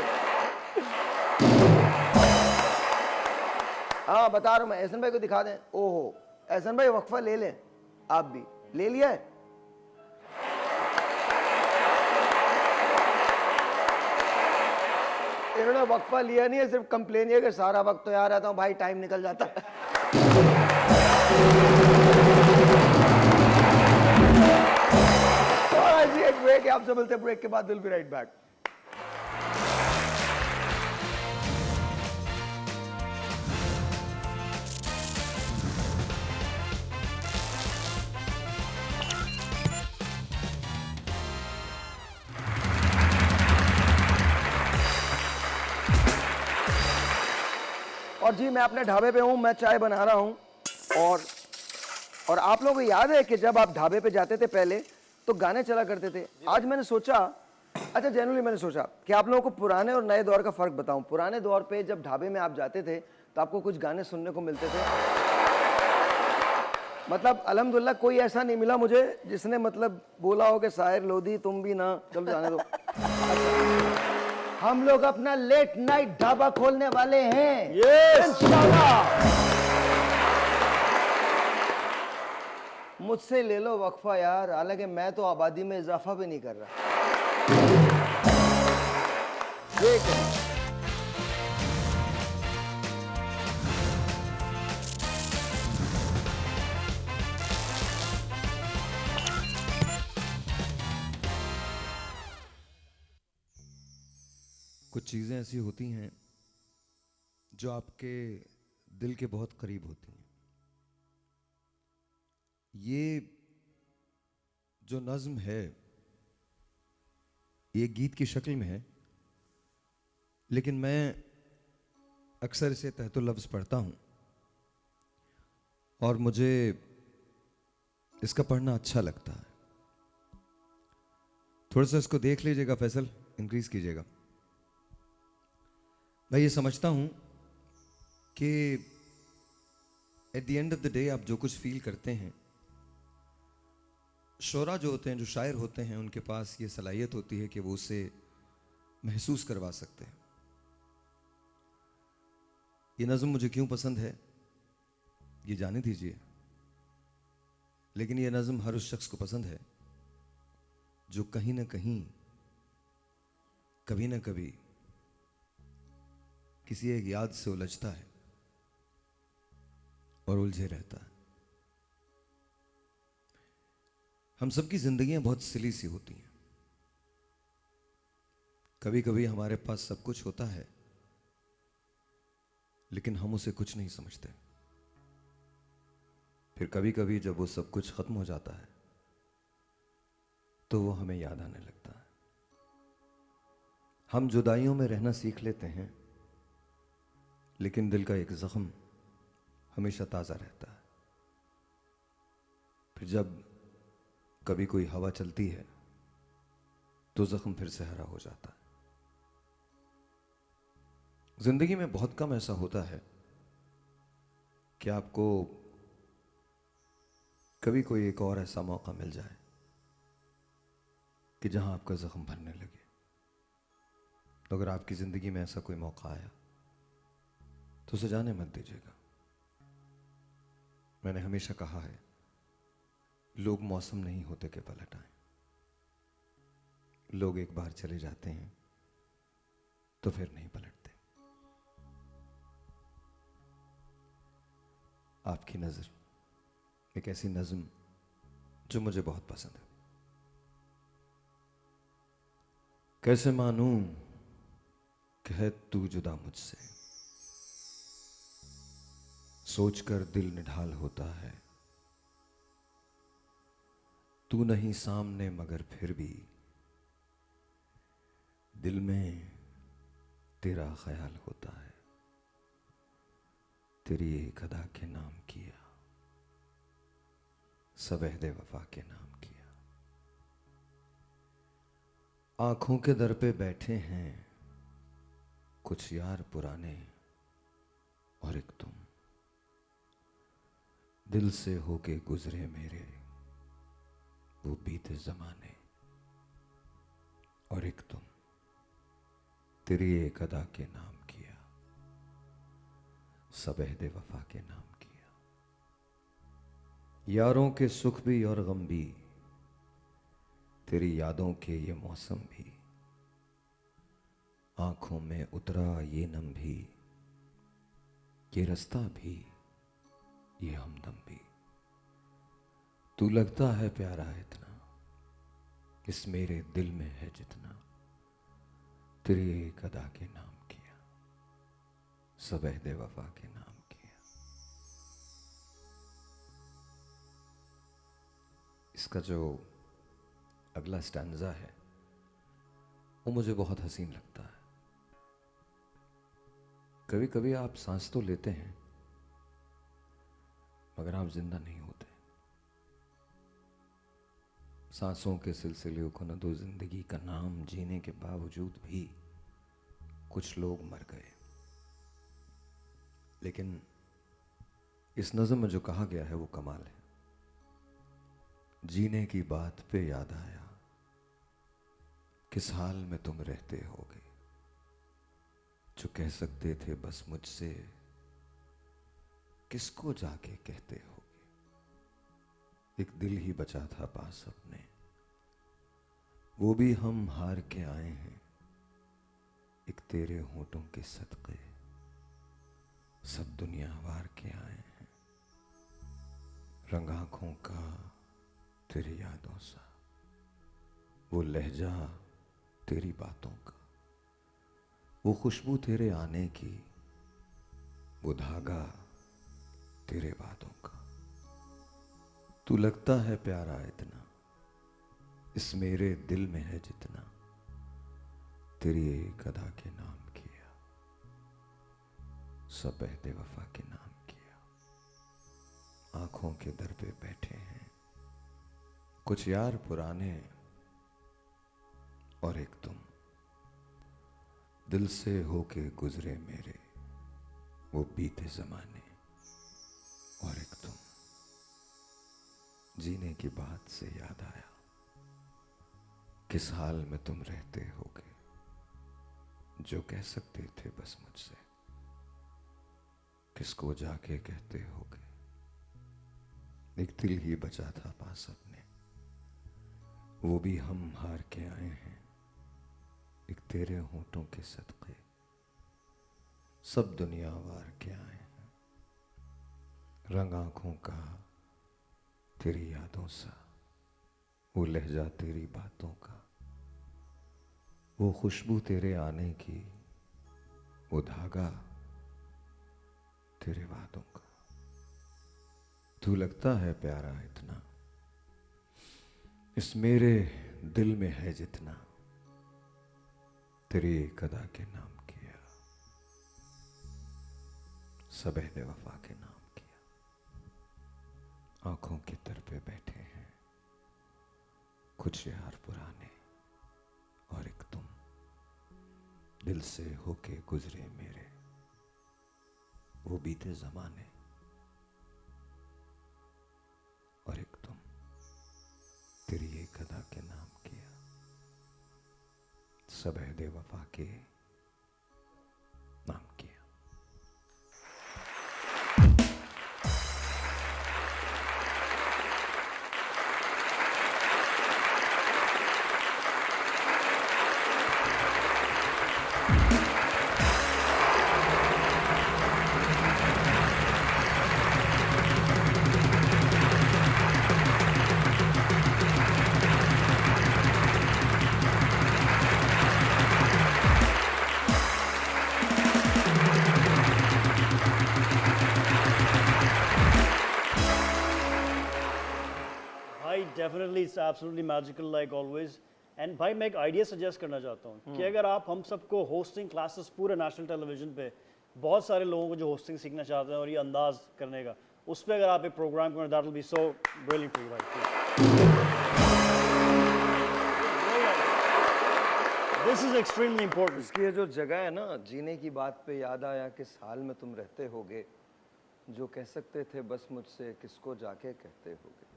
Speaker 1: हाँ बता रहा हूं मैं, एहसन भाई को दिखा दें। ओहो एहसन भाई वक्फा ले लें, आप भी ले लिया है। इन्होंने वक्फा लिया नहीं है, सिर्फ कंप्लेन है कि सारा वक्त तो यार रहता हूँ भाई, टाइम निकल जाता है। और जी एक ब्रेक है, आपसे मिलते हैं ब्रेक के बाद, विल बी राइट बैक। और जी मैं अपने ढाबे पे हूँ, मैं चाय बना रहा हूँ। और आप लोगों को याद है कि जब आप ढाबे पे जाते थे पहले तो गाने चला करते थे। आज मैंने सोचा, अच्छा जनरली मैंने सोचा कि आप लोगों को पुराने और नए दौर का फ़र्क बताऊं। पुराने दौर पे जब ढाबे में आप जाते थे तो आपको कुछ गाने सुनने को मिलते थे, मतलब अल्हम्दुलिल्लाह कोई ऐसा नहीं मिला मुझे जिसने मतलब बोला हो कि शायर लोधी तुम भी ना, चलो जाने दो। हम लोग अपना लेट नाइट ढाबा खोलने वाले हैं, इंशाल्लाह। मुझसे ले लो वक्फा यार, हालांकि मैं तो आबादी में इजाफा भी नहीं कर रहा। देख
Speaker 5: कुछ चीज़ें ऐसी होती हैं जो आपके दिल के बहुत करीब होती हैं। ये जो नज़्म है ये गीत की शक्ल में है, लेकिन मैं अक्सर इसे तहतो लफ्ज़ पढ़ता हूँ और मुझे इसका पढ़ना अच्छा लगता है। थोड़ा सा इसको देख लीजिएगा फैसल, इंक्रीज कीजिएगा। मैं ये समझता हूँ कि at the end of the day आप जो कुछ फील करते हैं, शोरा जो होते हैं, जो शायर होते हैं, उनके पास ये सलाहियत होती है कि वो उसे महसूस करवा सकते हैं। ये नज़्म मुझे क्यों पसंद है ये जाने दीजिए, लेकिन ये नज़्म हर उस शख्स को पसंद है जो कहीं ना कहीं, कभी ना कभी किसी एक याद से उलझता है और उलझे रहता है। हम सबकी जिंदगियां बहुत सिली सी होती हैं। कभी कभी हमारे पास सब कुछ होता है लेकिन हम उसे कुछ नहीं समझते। फिर कभी कभी जब वो सब कुछ खत्म हो जाता है तो वो हमें याद आने लगता है। हम जुदाइयों में रहना सीख लेते हैं लेकिन दिल का एक जख्म हमेशा ताज़ा रहता है। फिर जब कभी कोई हवा चलती है तो जख्म फिर से हरा हो जाता है। जिंदगी में बहुत कम ऐसा होता है कि आपको कभी कोई एक और ऐसा मौका मिल जाए कि जहां आपका जख्म भरने लगे। तो अगर आपकी जिंदगी में ऐसा कोई मौका आया तो उसे जाने मत दीजिएगा। मैंने हमेशा कहा है, लोग मौसम नहीं होते कि पलट आए, लोग एक बार चले जाते हैं तो फिर नहीं पलटते। आपकी नजर एक ऐसी नज्म जो मुझे बहुत पसंद है। कैसे मानूं कि है तू जुदा मुझसे, सोचकर दिल निढाल होता है। तू नहीं सामने मगर फिर भी दिल में तेरा ख्याल होता है। तेरी एक अदा के नाम किया, सब अहदे वफा के नाम किया। आंखों के दर पे बैठे हैं कुछ यार पुराने और एक तुम, दिल से होके गुजरे मेरे वो बीते जमाने और एक तुम, तेरी एक अदा के नाम किया, सब अहदे वफा के नाम किया। यारों के सुख भी और गम भी, तेरी यादों के ये मौसम भी, आंखों में उतरा ये नम भी, ये रास्ता भी, ये हमदम भी। तू लगता है प्यारा इतना, इस मेरे दिल में है जितना, तेरी एक अदा के नाम किया, सब अहदे वफा के नाम किया। इसका जो अगला स्टैंजा है वो मुझे बहुत हसीन लगता है। कभी कभी आप सांस तो लेते हैं मगर आप जिंदा नहीं होते। सांसों के सिलसिले को न दो जिंदगी का नाम, जीने के बावजूद भी कुछ लोग मर गए। लेकिन इस नज़्म में जो कहा गया है वो कमाल है। जीने की बात पे याद आया, किस हाल में तुम रहते होगे, जो कह सकते थे बस मुझसे, किसको जाके कहते होगे। एक दिल ही बचा था पास अपने, वो भी हम हार के आए हैं, एक तेरे होठों के सदके, सब दुनिया वार के आए हैं। रंग आंखों का तेरी यादों सा, वो लहजा तेरी बातों का, वो खुशबू तेरे आने की, वो धागा तेरे वादों का। तू लगता है प्यारा इतना, इस मेरे दिल में है जितना, तेरी एक अदा के नाम किया, सब अहदे वफा के नाम किया। आंखों के दर पे बैठे हैं कुछ यार पुराने और एक तुम, दिल से होके गुजरे मेरे वो बीते जमाने और एक तुम। जीने की बात से याद आया, किस हाल में तुम रहते होगे, जो कह सकते थे बस मुझसे, किसको जाके कहते होगे। एक दिल ही बचा था पास अपने, वो भी हम हार के आए हैं, एक तेरे होठों के सदके, सब दुनिया वार के आए हैं। रंग आंखों का तेरी यादों सा, वो लहजा तेरी बातों का, वो खुशबू तेरे आने की, वो धागा तेरे वादों का। तू लगता है प्यारा इतना, इस मेरे दिल में है जितना, तेरी एक अदा के नाम किया, सब अहदे वफा के नाम किया। आंखों के दर पे बैठे हैं कुछ यार पुराने और एक तुम, दिल से होके गुजरे मेरे वो बीते जमाने और एक तुम, तेरी एक अदा के नाम किया, सब अहदे वफा के नाम किया।
Speaker 3: It's absolutely magical like always. And भाई मैं एक आइडिया सजेस्ट करना चाहता हूँ कि अगर आप हम सबको होस्टिंग क्लासेस पूरे नेशनल टेलीविजन पे, बहुत सारे लोगों को जो होस्टिंग सीखना चाहते हैं और ये अंदाज करने का, उस पर अगर आप एक प्रोग्राम करें, that will be so brilliant for you भाई। This is extremely important.
Speaker 1: इसकी ये जो जगह है ना, जीने की बात पे याद आया किस हाल में तुम रहते होगे, जो कह सकते थे बस मुझसे किसको जाके कहते होगे।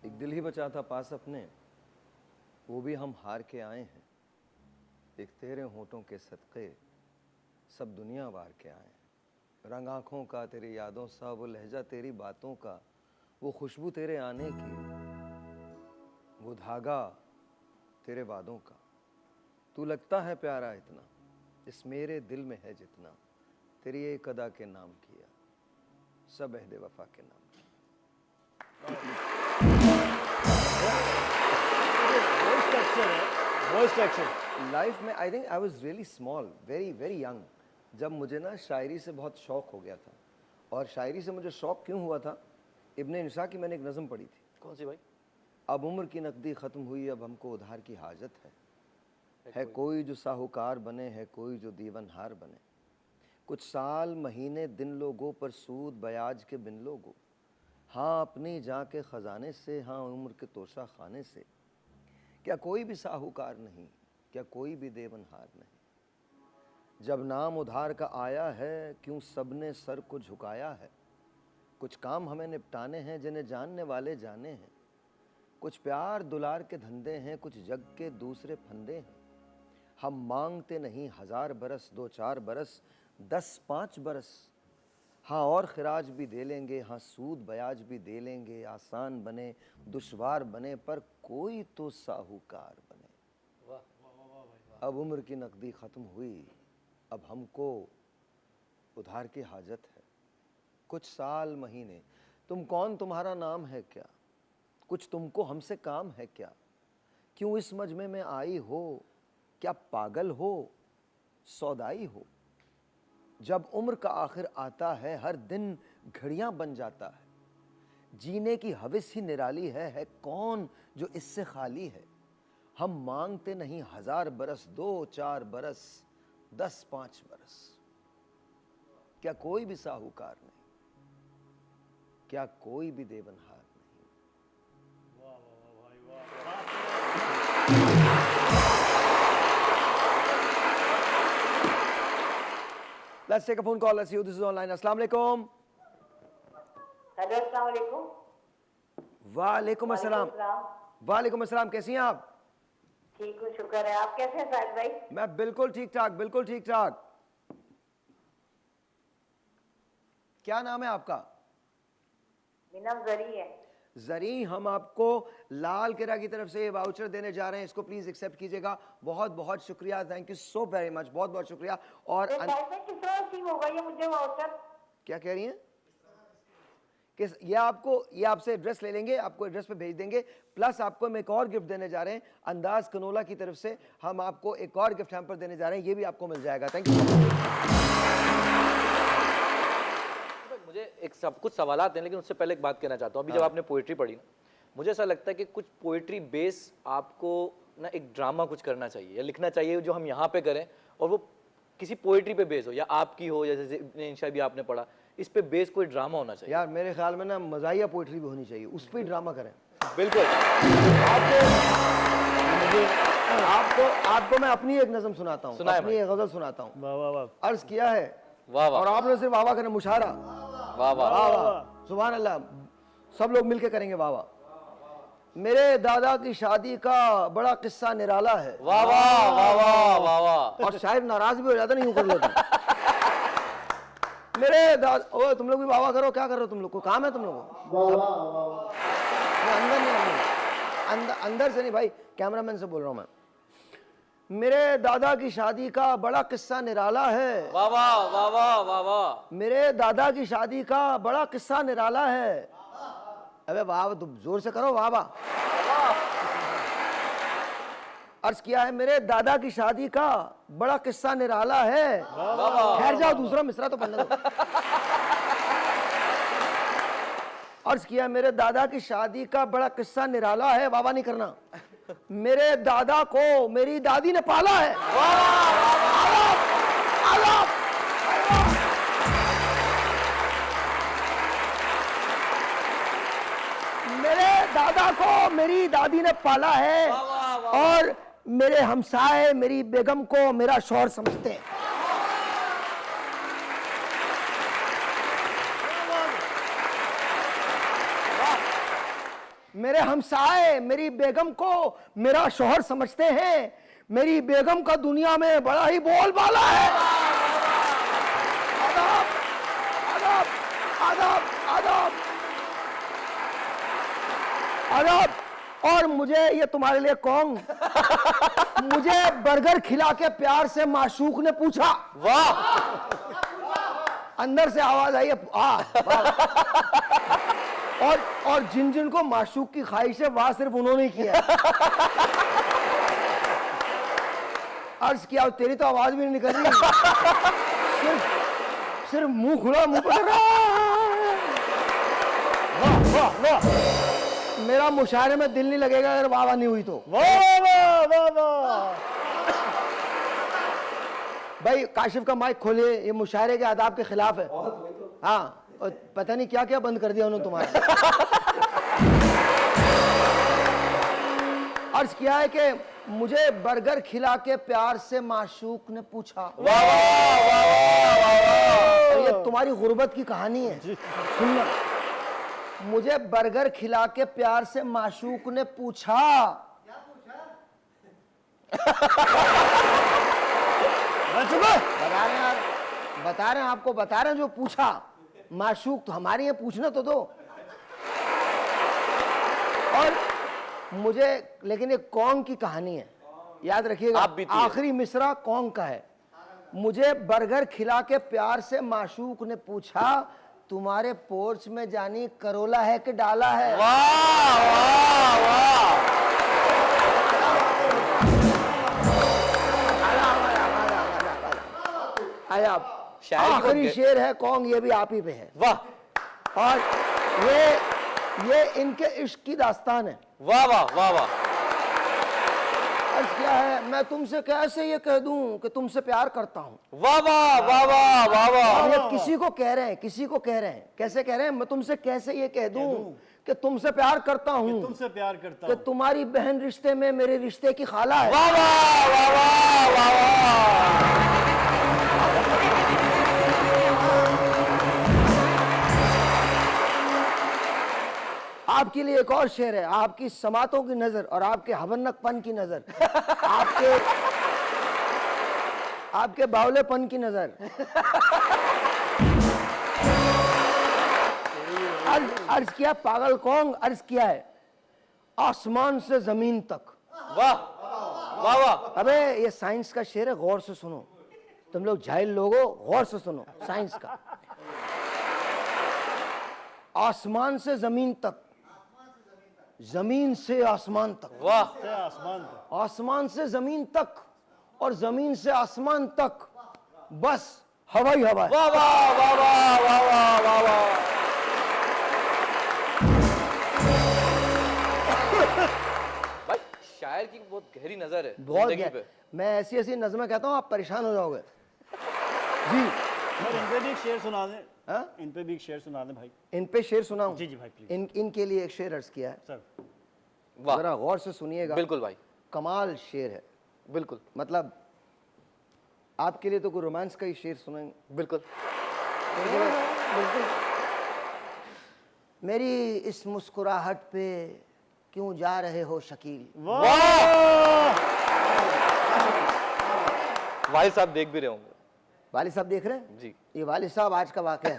Speaker 1: एक दिल ही बचा था पास अपने, वो भी हम हार के आए हैं। एक तेरे होठों के सदक़े सब दुनिया वार के आए हैं। रंग आँखों का तेरी यादों सा, वो लहजा तेरी बातों का, वो खुशबू तेरे आने की, वो धागा तेरे वादों का। तू लगता है प्यारा इतना, इस मेरे दिल में है जितना, तेरी एक अदा के नाम किया, सब अहद वफा के नाम किया।
Speaker 3: वॉइस टेक्सचर
Speaker 1: लाइफ में I think I was really small, very very young, जब मुझे ना शायरी से बहुत शौक हो गया था। और शायरी से मुझे शौक क्यों हुआ था, इब्ने इंशा की मैंने एक नज़म पढ़ी थी।
Speaker 4: कौन सी भाई?
Speaker 1: अब उम्र की नकदी ख़त्म हुई, अब हमको उधार की हाजत है कोई जो साहूकार बने, है कोई जो दीवनहार बने। कुछ साल महीने दिन लोगों पर सूद ब्याज के बिन लोगो, हाँ अपनी जाँ के ख़जाने से, हाँ उम्र के तोशा खाने से। क्या कोई भी साहूकार नहीं, क्या कोई भी देवनहार नहीं। जब नाम उधार का आया है, क्यों सबने सर को झुकाया है। कुछ काम हमें निपटाने हैं, जिन्हें जानने वाले जाने हैं। कुछ प्यार दुलार के धंधे हैं, कुछ जग के दूसरे फंदे हैं। हम मांगते नहीं 1000 बरस, 2-4 बरस, 10-5 बरस, हाँ और खिराज भी दे लेंगे, हाँ सूद ब्याज भी दे लेंगे। आसान बने दुश्वार बने, पर कोई तो साहूकार बने। अब उम्र की नकदी ख़त्म हुई, अब हमको उधार की हाजत है। कुछ साल महीने, तुम कौन, तुम्हारा नाम है क्या, कुछ तुमको हमसे काम है क्या। क्यों इस मजमे में आई हो, क्या पागल हो, सौदाई हो। जब उम्र का आखिर आता है, हर दिन घड़ियां बन जाता है। जीने की हविस ही निराली है कौन जो इससे खाली है। हम मांगते नहीं 1000 बरस, 2-4 बरस, 10-5 बरस। क्या कोई भी साहूकार नहीं, क्या कोई भी देवनहार नहीं। Let's take a phone call. Let's see who this is online. Assalamu alaikum.
Speaker 6: Hello अस्सलाम वालेकुम।
Speaker 1: वालेकुम अस्सलाम। वालेकुम अस्सलाम, कैसी हैं आप?
Speaker 6: ठीक हूँ, शुक्र है। आप कैसे हैं साहिल भाई?
Speaker 1: मैं बिल्कुल ठीक ठाक, बिल्कुल ठीक ठाक। क्या नाम है आपका?
Speaker 6: मेरा नाम जरी है।
Speaker 1: जरी, हम आपको लाल किला की तरफ से ये वाउचर देने जा रहे हैं, इसको प्लीज एक्सेप्ट कीजिएगा। बहुत बहुत शुक्रिया, thank you so very much, बहुत बहुत शुक्रिया। और
Speaker 6: तो साहिल भाई किस तरह रिसीव होगा ये मुझे वाउचर?
Speaker 1: क्या कह रही हैं? किस, ये आपसे एड्रेस ले लेंगे, आपको एड्रेस पे भेज देंगे। प्लस आपको हम एक और गिफ्ट देने जा रहे हैं, अंदाज कनोला की तरफ से हम आपको एक और गिफ्ट हैम्पर देने जा रहे हैं, ये भी आपको मिल जाएगा। Thank you.
Speaker 4: मुझे एक सब कुछ सवालात हैं, लेकिन उससे पहले एक बात कहना चाहता हूँ। अभी जब आपने पोइट्री पढ़ी ना, मुझे ऐसा लगता है कि कुछ पोइट्री बेस आपको ना एक ड्रामा कुछ करना चाहिए या लिखना चाहिए जो हम यहाँ पे करें, और वो किसी पोइट्री पे बेस हो, या आपकी हो, जैसे इब्ने इंशा भी आपने पढ़ा, इस पे बेस कोई ड्रामा होना चाहिए।
Speaker 1: यार मेरे ख्याल में ना मज़ाहिया पोइट्री भी होनी चाहिए, उस पर ही ड्रामा करें।
Speaker 4: बिल्कुल।
Speaker 1: आपको मैं अपनी एक नज़म सुनाता हूँ,
Speaker 4: सुनाए
Speaker 1: अपनी एक गज़ल सुनाता हूँ।
Speaker 3: वाह वाह वाह
Speaker 1: अर्ज किया है,
Speaker 4: वाह वाह
Speaker 1: और आपने सिर्फ वाह वाह करना, मुशारा।
Speaker 4: वाह वाह।
Speaker 1: वाह वाह, सुभान अल्लाह, सब लोग मिलके करेंगे वाह वाह। मेरे दादा की शादी का बड़ा किस्सा निराला है।
Speaker 4: वाह वाह वाह वाह वाह वाह।
Speaker 1: और शायद नाराज भी हो जाता, नहीं यूं कर लेता। मेरे दादा, ओ तुम लोग भी वाह वाह करो, क्या कर रहे हो तुम लोग, कोई काम है तुम लोगों को? अंदर नहीं, अंदर से नहीं भाई, कैमरामैन से बोल रहा हूं मैं। मेरे दादा की शादी का बड़ा किस्सा निराला है।
Speaker 4: वाह वाह वाह वाह वाह वाह।
Speaker 1: मेरे दादा की शादी का बड़ा किस्सा निराला है। अबे वाह वाह, तुम जोर से करो वाह वाह। अर्ज किया है, मेरे दादा की शादी का बड़ा किस्सा निराला है। ठहर जाओ, दूसरा मिसरा तो पढ़ने दो। अर्ज किया मेरे दादा की शादी का बड़ा किस्सा निराला है, वाह नहीं करना। मेरे दादा को मेरी दादी ने पाला है। आदाब, मेरे दादा को मेरी दादी ने पाला है और मेरे हमसाए मेरी बेगम को मेरा शौहर समझते हैं। मेरे हमसाए मेरी बेगम को मेरा शौहर समझते हैं। मेरी बेगम का दुनिया में बड़ा ही बोलबाला है। आदाब, आदाब, आदाब, आदाब, आदाब। और मुझे ये तुम्हारे लिए कौन, मुझे बर्गर खिला के प्यार से माशूक ने पूछा।
Speaker 4: वाह,
Speaker 1: अंदर से आवाज आई है, और जिन जिन को माशूक की ख्वाहिश है वहां सिर्फ उन्होंने ही किया। अर्ज किया, तेरी तो आवाज भी नहीं निकल रही, सिर्फ मुंह खुला, मुंह पर लगा। वाह वाह वाह, मेरा मुशायरे में दिल नहीं लगेगा अगर वाह नहीं हुई तो।
Speaker 3: वाह वाह वाह वाह।
Speaker 1: भाई काशिफ का माइक खोलिए, ये मुशायरे के आदाब के खिलाफ है। हाँ, और पता नहीं क्या क्या बंद कर दिया उन्होंने तुम्हारा। अर्ज किया है कि मुझे बर्गर खिला के प्यार से माशूक ने पूछा। और ये तुम्हारी गुर्बत की कहानी है, सुनना। मुझे बर्गर खिला के प्यार से माशूक ने पूछा। बता रहे हैं आपको, बता रहे हैं जो पूछा। माशूक तो हमारे यहाँ पूछना तो दो। और मुझे, लेकिन ये कौन की कहानी है, याद रखिएगा। आखिरी मिसरा कौन का है। मुझे बर्गर खिला के प्यार से माशूक ने पूछा, तुम्हारे पोर्च में जानी करोला है कि डाला है।
Speaker 4: वाह वाह वाह।
Speaker 1: आखिरी शेर है कौन, ये भी आप ही पे है।
Speaker 4: वाह,
Speaker 1: और ये इनके इश्क की दास्तान है।
Speaker 4: वाह वाह वाह वाह।
Speaker 1: अर्ज क्या है, मैं तुमसे कैसे ये कह दूं कि तुमसे प्यार करता हूं।
Speaker 4: वाह वाह वाह वाह वाह वाह।
Speaker 1: ये किसी को कह रहे हैं, किसी को कह रहे हैं। कैसे कह रहे हैं, मैं तुमसे कैसे ये कह दूं कि तुमसे प्यार करता हूं,
Speaker 3: तुमसे प्यार करता
Speaker 1: कि
Speaker 3: हूं।
Speaker 1: तुम्हारी बहन रिश्ते में मेरे रिश्ते की खाला है।
Speaker 4: वाह वाह वाह वाह वाह वाह।
Speaker 1: आपके लिए एक और शेर है। आपकी समातों की नजर और आपके हवन्नकपन की नजर, आपके बावलेपन की नजर। अर्ज किया, पागल कौन, अर्ज किया है आसमान से जमीन तक।
Speaker 4: वाह वाह वाह।
Speaker 1: अबे ये साइंस का शेर है, गौर से सुनो। तुम लोग जाहिल लोगो, गौर से सुनो साइंस का। आसमान से जमीन तक, जमीन से आसमान तक।
Speaker 4: वाह,
Speaker 3: आसमान पे।
Speaker 1: आसमान से जमीन तक और जमीन से आसमान तक बस हवा ही हवा है।
Speaker 4: वाह वाह वाह वाह वाह वाह वाह वाह। भाई शायर की बहुत गहरी नजर है
Speaker 1: बहुत
Speaker 4: जिंदगी पे।
Speaker 1: मैं ऐसी ऐसी नज़में कहता हूँ आप परेशान हो जाओगे जी।
Speaker 3: सर इन पे भी एक शेर सुना दें।
Speaker 1: हाँ?
Speaker 3: इन पे भी एक शेर सुना दें भाई।
Speaker 1: इन पे शेर सुनाऊं?
Speaker 3: जी जी भाई प्लीज।
Speaker 1: इनके लिए एक शेर अर्ज किया है,
Speaker 3: सर
Speaker 4: वाह,
Speaker 1: जरा गौर से सुनिएगा।
Speaker 4: बिल्कुल भाई,
Speaker 1: कमाल शेर है।
Speaker 4: बिल्कुल
Speaker 1: मतलब आपके लिए तो कोई रोमांस का ही शेर सुनेंगे।
Speaker 4: बिल्कुल।
Speaker 1: बिल्कुल। मेरी इस मुस्कुराहट पे क्यों जा रहे हो शकील।
Speaker 4: वाह, भाई साहब देख भी रहे होंगे।
Speaker 1: वालिद साहब देख रहे हैं
Speaker 4: जी।
Speaker 1: ये वालिद साहब आज का वाकया है।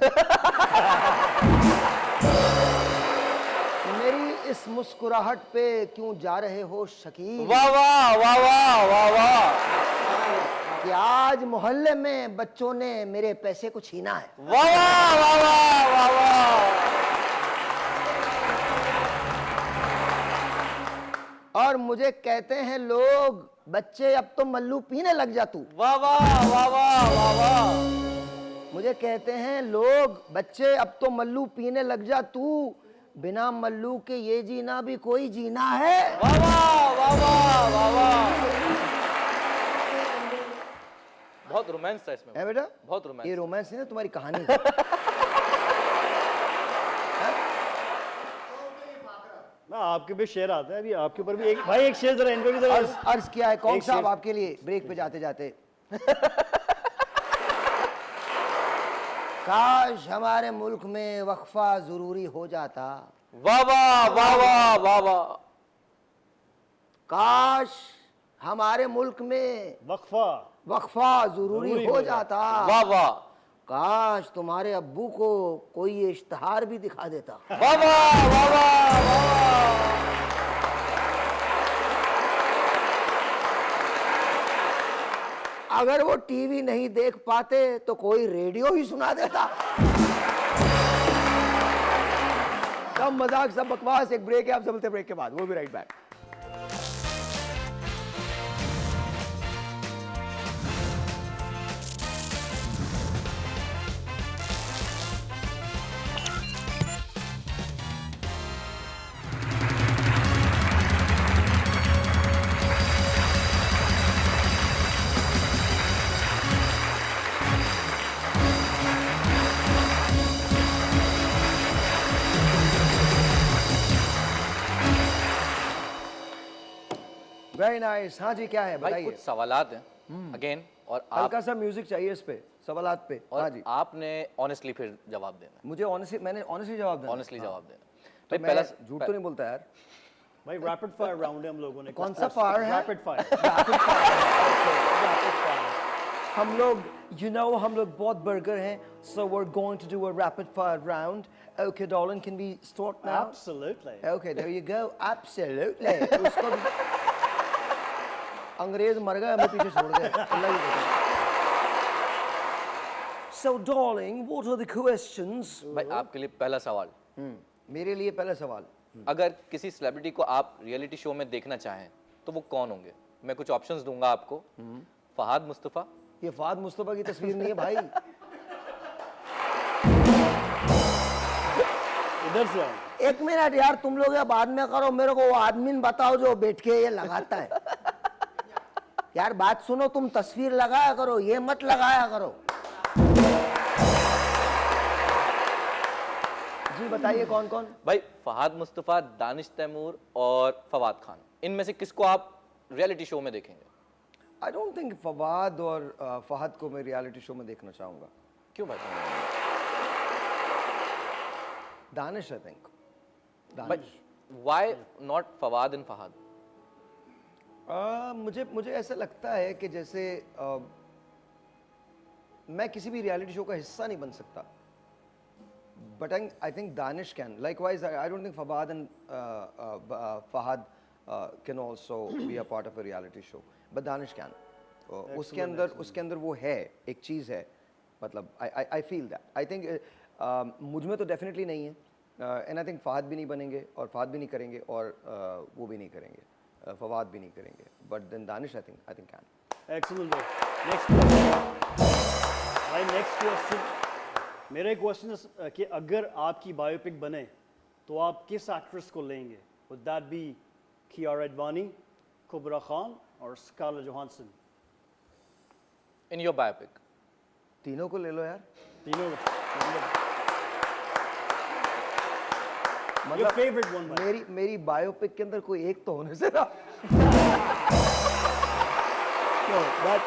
Speaker 1: मेरी इस मुस्कुराहट पे क्यों जा रहे हो शकील।
Speaker 4: वाह वाह वाह वाह वाह वाह।
Speaker 1: कि आज मोहल्ले में बच्चों ने मेरे पैसे को छीना है।
Speaker 4: वाह वाह वाह वाह वाह वाह।
Speaker 1: और मुझे कहते हैं लोग, बच्चे अब तो मल्लू पीने लग जा तू।
Speaker 4: वाह वाह वाह वाह वाह वाह।
Speaker 1: मुझे कहते हैं लोग, बच्चे अब तो मल्लू पीने लग जा तू। बिना मल्लू के ये जीना भी कोई जीना है।
Speaker 4: वाह वाह वाह वाह वाह वाह। बहुत रोमांस था इसमें।
Speaker 1: है बेटा?
Speaker 4: बहुत रोमांस।
Speaker 1: ये रोमांस नहीं ना, तुम्हारी कहानी है।
Speaker 3: ना आपके भी शेर आता है अभी, आपके ऊपर भी एक भाई एक शेर जरा इन पे भी जरा
Speaker 1: अर्ज किया है कौन
Speaker 3: एक
Speaker 1: साहब
Speaker 3: शेर।
Speaker 1: आपके लिए ब्रेक पे जाते जाते। काश हमारे मुल्क में वक्फा जरूरी हो जाता।
Speaker 4: वाह वाह वाह वाह वाह वाह।
Speaker 1: काश हमारे मुल्क में
Speaker 3: वक्फा
Speaker 1: वक्फा जरूरी हो जाता।
Speaker 4: वाह वाह
Speaker 1: काश तुम्हारे अब्बू को कोई ये इश्तिहार भी दिखा देता।
Speaker 4: वाह वाह वाह वाह वाह।
Speaker 1: अगर वो टीवी नहीं देख पाते तो कोई रेडियो ही सुना देता। सब मजाक सब बकवास, एक ब्रेक है, आप चलते ब्रेक के बाद वो भी राइट बैक। Very nice. हाँ जी, क्या है
Speaker 4: भाई
Speaker 1: बताइए।
Speaker 4: कुछ सवालात हैं अगेन, और आप
Speaker 1: हल्का सा म्यूजिक चाहिए इस पे, सवालात पे। हाँ
Speaker 4: और
Speaker 1: जी,
Speaker 4: आपने ऑनेस्टली फिर जवाब देना है।
Speaker 1: मुझे ऑनेस्टली, मैंने ऑनेस्टली जवाब देना।
Speaker 4: ऑनेस्टली जवाब देना।
Speaker 1: तो
Speaker 4: भाई
Speaker 1: मैं झूठ तो नहीं बोलता यार।
Speaker 3: भाई रैपिड फायर राउंड है हम लोगों ने।
Speaker 1: कौन सा फायर है?
Speaker 3: Rapid fire.
Speaker 1: हम लोग हम लोग बहुत बर्गर हैं, so we're going to do a rapid fire round. Okay, darling, can we start now?
Speaker 3: Absolutely.
Speaker 1: Okay, there you go. Absolutely. उसको भी अंग्रेज मर गए, हमें पीछे छोड़ गए। अल्लाह ही बचाए। So, darling, what are the questions?
Speaker 4: भाई आपके लिए पहला सवाल,
Speaker 1: मेरे लिए पहला सवाल।
Speaker 4: अगर किसी सेलिब्रिटी को आप रियलिटी शो में देखना चाहें तो वो कौन होंगे? मैं कुछ ऑप्शंस दूंगा आपको। फहाद मुस्तफा,
Speaker 1: ये फाद मुस्तफा की तस्वीर नहीं है भाई।
Speaker 3: इधर से आओ।
Speaker 1: एक मिनट यार, तुम लोग ये बाद में करो, मेरे को वो आदमी बताओ जो बैठ के ये लगाता है। यार बात सुनो, तुम तस्वीर लगाया करो, ये मत लगाया करो। जी बताइए कौन कौन?
Speaker 4: भाई फहाद मुस्तफा, दानिश तैमूर और फवाद खान, इनमें से किसको आप रियलिटी शो में देखेंगे?
Speaker 1: आई डोंट थिंक फवाद और फहद को मैं रियलिटी शो में देखना चाहूंगा।
Speaker 4: क्यों भाई?
Speaker 1: दानिश, आई थिंक
Speaker 4: भाई
Speaker 1: Danish.
Speaker 4: Why not Fawad and Fahad?
Speaker 1: मुझे ऐसा लगता है कि जैसे मैं किसी भी रियलिटी शो का हिस्सा नहीं बन सकता, but I think Danish can. Likewise I don't think Fawad and Fahad can also be a part of a reality show, but Danish can. उसके अंदर वो है, एक चीज़ है, मतलब I feel that. I think मुझ में तो डेफिनेटली नहीं है, एंड आई थिंक फहद भी नहीं बनेंगे और फहद भी नहीं करेंगे और वो भी नहीं करेंगे, फवाद भी नहीं करेंगे, but then Danish I think can.
Speaker 3: Excellent भाई। नेक्स्ट क्वेश्चन भाई, नेक्स्ट क्वेश्चन मेरा क्वेश्चन है कि अगर आपकी बायोपिक बने तो आप किस एक्ट्रेस को लेंगे? Would that be Kiara Advani, Kubra Khan और Scarlett Johansson?
Speaker 4: In your biopic
Speaker 1: तीनों को ले लो यार।
Speaker 3: तीनों
Speaker 1: मतलब
Speaker 3: योर फेवरेट वन भाई।
Speaker 1: मेरी बायोपिक के अंदर कोई एक तो होने से ना। No, but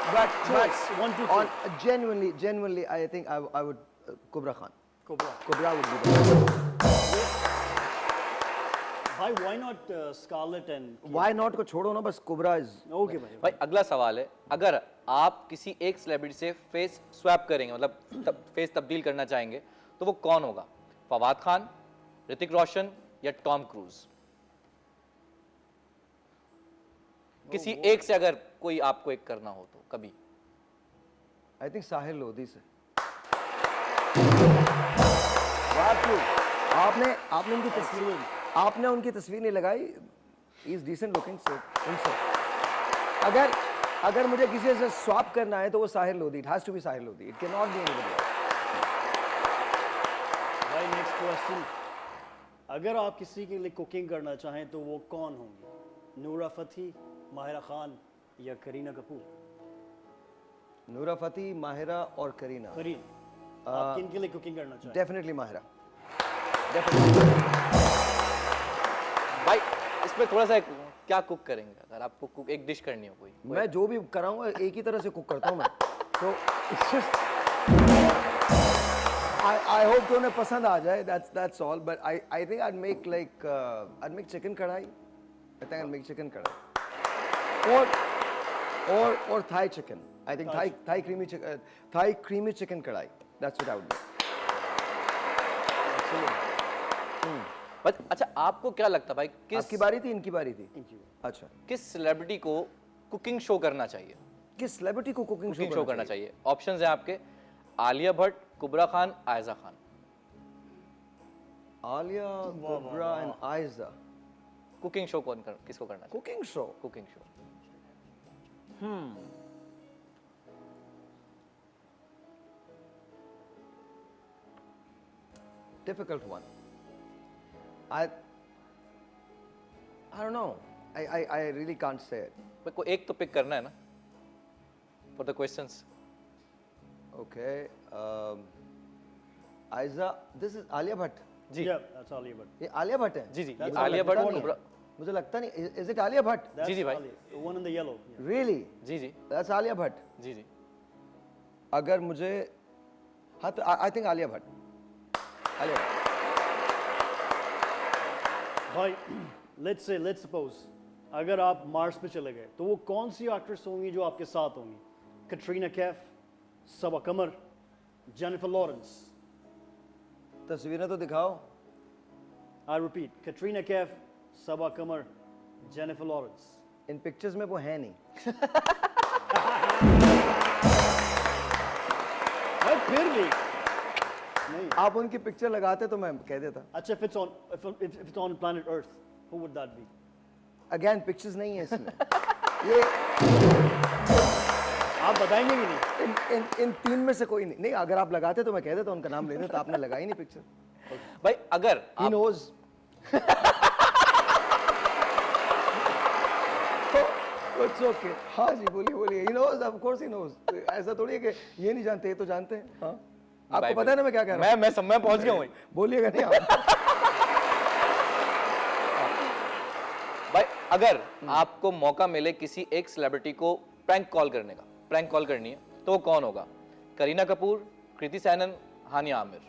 Speaker 3: Choice, one, two,
Speaker 1: on genuinely, I think I would Kubra Khan.
Speaker 3: कुबरा
Speaker 1: Kubra would be the
Speaker 3: भाई, why not Scarlett and
Speaker 1: Why not को छोड़ो ना, बस Kubra is.
Speaker 3: ओके भाई।
Speaker 4: भाई अगला सवाल है, अगर आप किसी एक सेलिब्रिटी से फेस स्वैप करेंगे, मतलब फेस तब्दील करना चाहेंगे, तो वो कौन होगा? फवाद खान, ऋतिक रोशन या टॉम क्रूज? किसी एक से अगर कोई आपको एक करना हो तो कभी?
Speaker 1: I think साहिल लोधी से। आपने उनकी तस्वीर नहीं लगाई। He is decent looking, so उनसे। अगर मुझे किसी से स्वैप करना है तो वो Sahil Lodhi. It has to be Sahil Lodhi. It cannot be anybody else.
Speaker 3: भाई नेक्स्ट क्वेश्चन, अगर आप किसी के लिए कुकिंग करना चाहें तो वो कौन होंगी? नूरा फतेही, माहिरा खान या करीना कपूर?
Speaker 1: नूरा फतेही, माहिरा और करीना।
Speaker 3: करीन, आप किन के लिए कुकिंग करना चाहें?
Speaker 1: डेफिनेटली माहिरा।
Speaker 4: भाई इसमें थोड़ा सा क्या कुक करेंगे अगर आपको कुक एक डिश करनी हो कोई?
Speaker 1: मैं जो भी कराऊंगा एक ही तरह से कुक करता हूँ मैं। तो आई होप कि उन्हें पसंद आ जाए, that's all, but I think I'd make chicken कढ़ाई। I think I'll make chicken कढ़ाई or Thai chicken। I think Thai creamy chicken कढ़ाई, that's what I would do।
Speaker 4: But अच्छा आपको क्या लगता है भाई
Speaker 1: आपकी बारी थी, इनकी बारी थी? अच्छा,
Speaker 4: किस सेलिब्रिटी को कुकिंग शो करना चाहिए?
Speaker 1: किस सेलिब्रिटी को कुकिंग
Speaker 4: शो करना चाहिए? ऑप्शंस हैं आपके, Alia Bhatt, Kubra Khan, Ayeza Khan.
Speaker 1: Alia, Kubra and Ayeza.
Speaker 4: Cooking show किसको करना चाहिए?
Speaker 1: Cooking show.
Speaker 4: Cooking show
Speaker 1: Difficult one। I don't know। I really can't say it।
Speaker 4: भाई कोई एक तो पिक करना है ना for the questions.
Speaker 1: Okay। Aiza, this is Alia Bhatt।
Speaker 4: जी
Speaker 3: Yeah, that's Alia Bhatt.
Speaker 1: ये आलिया भट्ट है?
Speaker 4: जी जी, ये
Speaker 3: That's
Speaker 4: आलिया
Speaker 1: मुझे
Speaker 4: भट्ट
Speaker 1: लगता
Speaker 4: और
Speaker 1: नहीं
Speaker 4: कुबरा।
Speaker 1: है। मुझे लगता नहीं। Is it Alia Bhatt?
Speaker 3: That's
Speaker 4: जी, जी, भाई।
Speaker 3: Alia, the one in the yellow. Yeah.
Speaker 1: Really?
Speaker 4: Ji ji
Speaker 1: That's Alia Bhatt।
Speaker 4: जी जी।
Speaker 1: अगर मुझे, हाँ तो I think Alia Bhatt। Alia Bhatt।
Speaker 3: भाई let's suppose अगर आप मार्स पे चले गए तो वो कौन सी एक्ट्रेस होंगी जो आपके साथ होंगी? Katrina Kaif, Saba Qamar, Jennifer Lawrence?
Speaker 1: तस्वीरें तो दिखाओ।
Speaker 3: I repeat, Katrina Kaif, Saba Qamar, Jennifer Lawrence.
Speaker 1: इन पिक्चर्स में वो है नहीं।
Speaker 3: भाई फिर भी नहीं।
Speaker 1: आप उनकी पिक्चर लगाते तो मैं कह देता।
Speaker 3: अच्छा, if it's on planet Earth, who would that be?
Speaker 1: Again pictures नहीं है इसमें। ये
Speaker 3: आप बताएंगे भी नहीं।
Speaker 1: इन तीन में से कोई नहीं। नहीं, अगर आप लगाते तो मैं कह देता, उनका नाम ले देता। आपने लगाई नहीं पिक्चर।
Speaker 4: भाई अगर
Speaker 1: He knows। It's okay। हाँ जी, बोलिए। He knows, of course he knows। ऐसा थोड़ी है कि ये नहीं जानते, ये तो जानते हैं। हाँ, आपको पता है ना मैं क्या कह रहा हूँ?
Speaker 4: मैं समय पहुंच गया हूँ भाई।
Speaker 1: बोलिएगा नहीं आप।
Speaker 4: भाई अगर आपको मौका मिले किसी एक सेलिब्रिटी को प्रैंक कॉल करने का, प्रैंक कॉल करनी है तो वो कौन होगा? करीना कपूर, कृति सैनन, हानिया आमिर।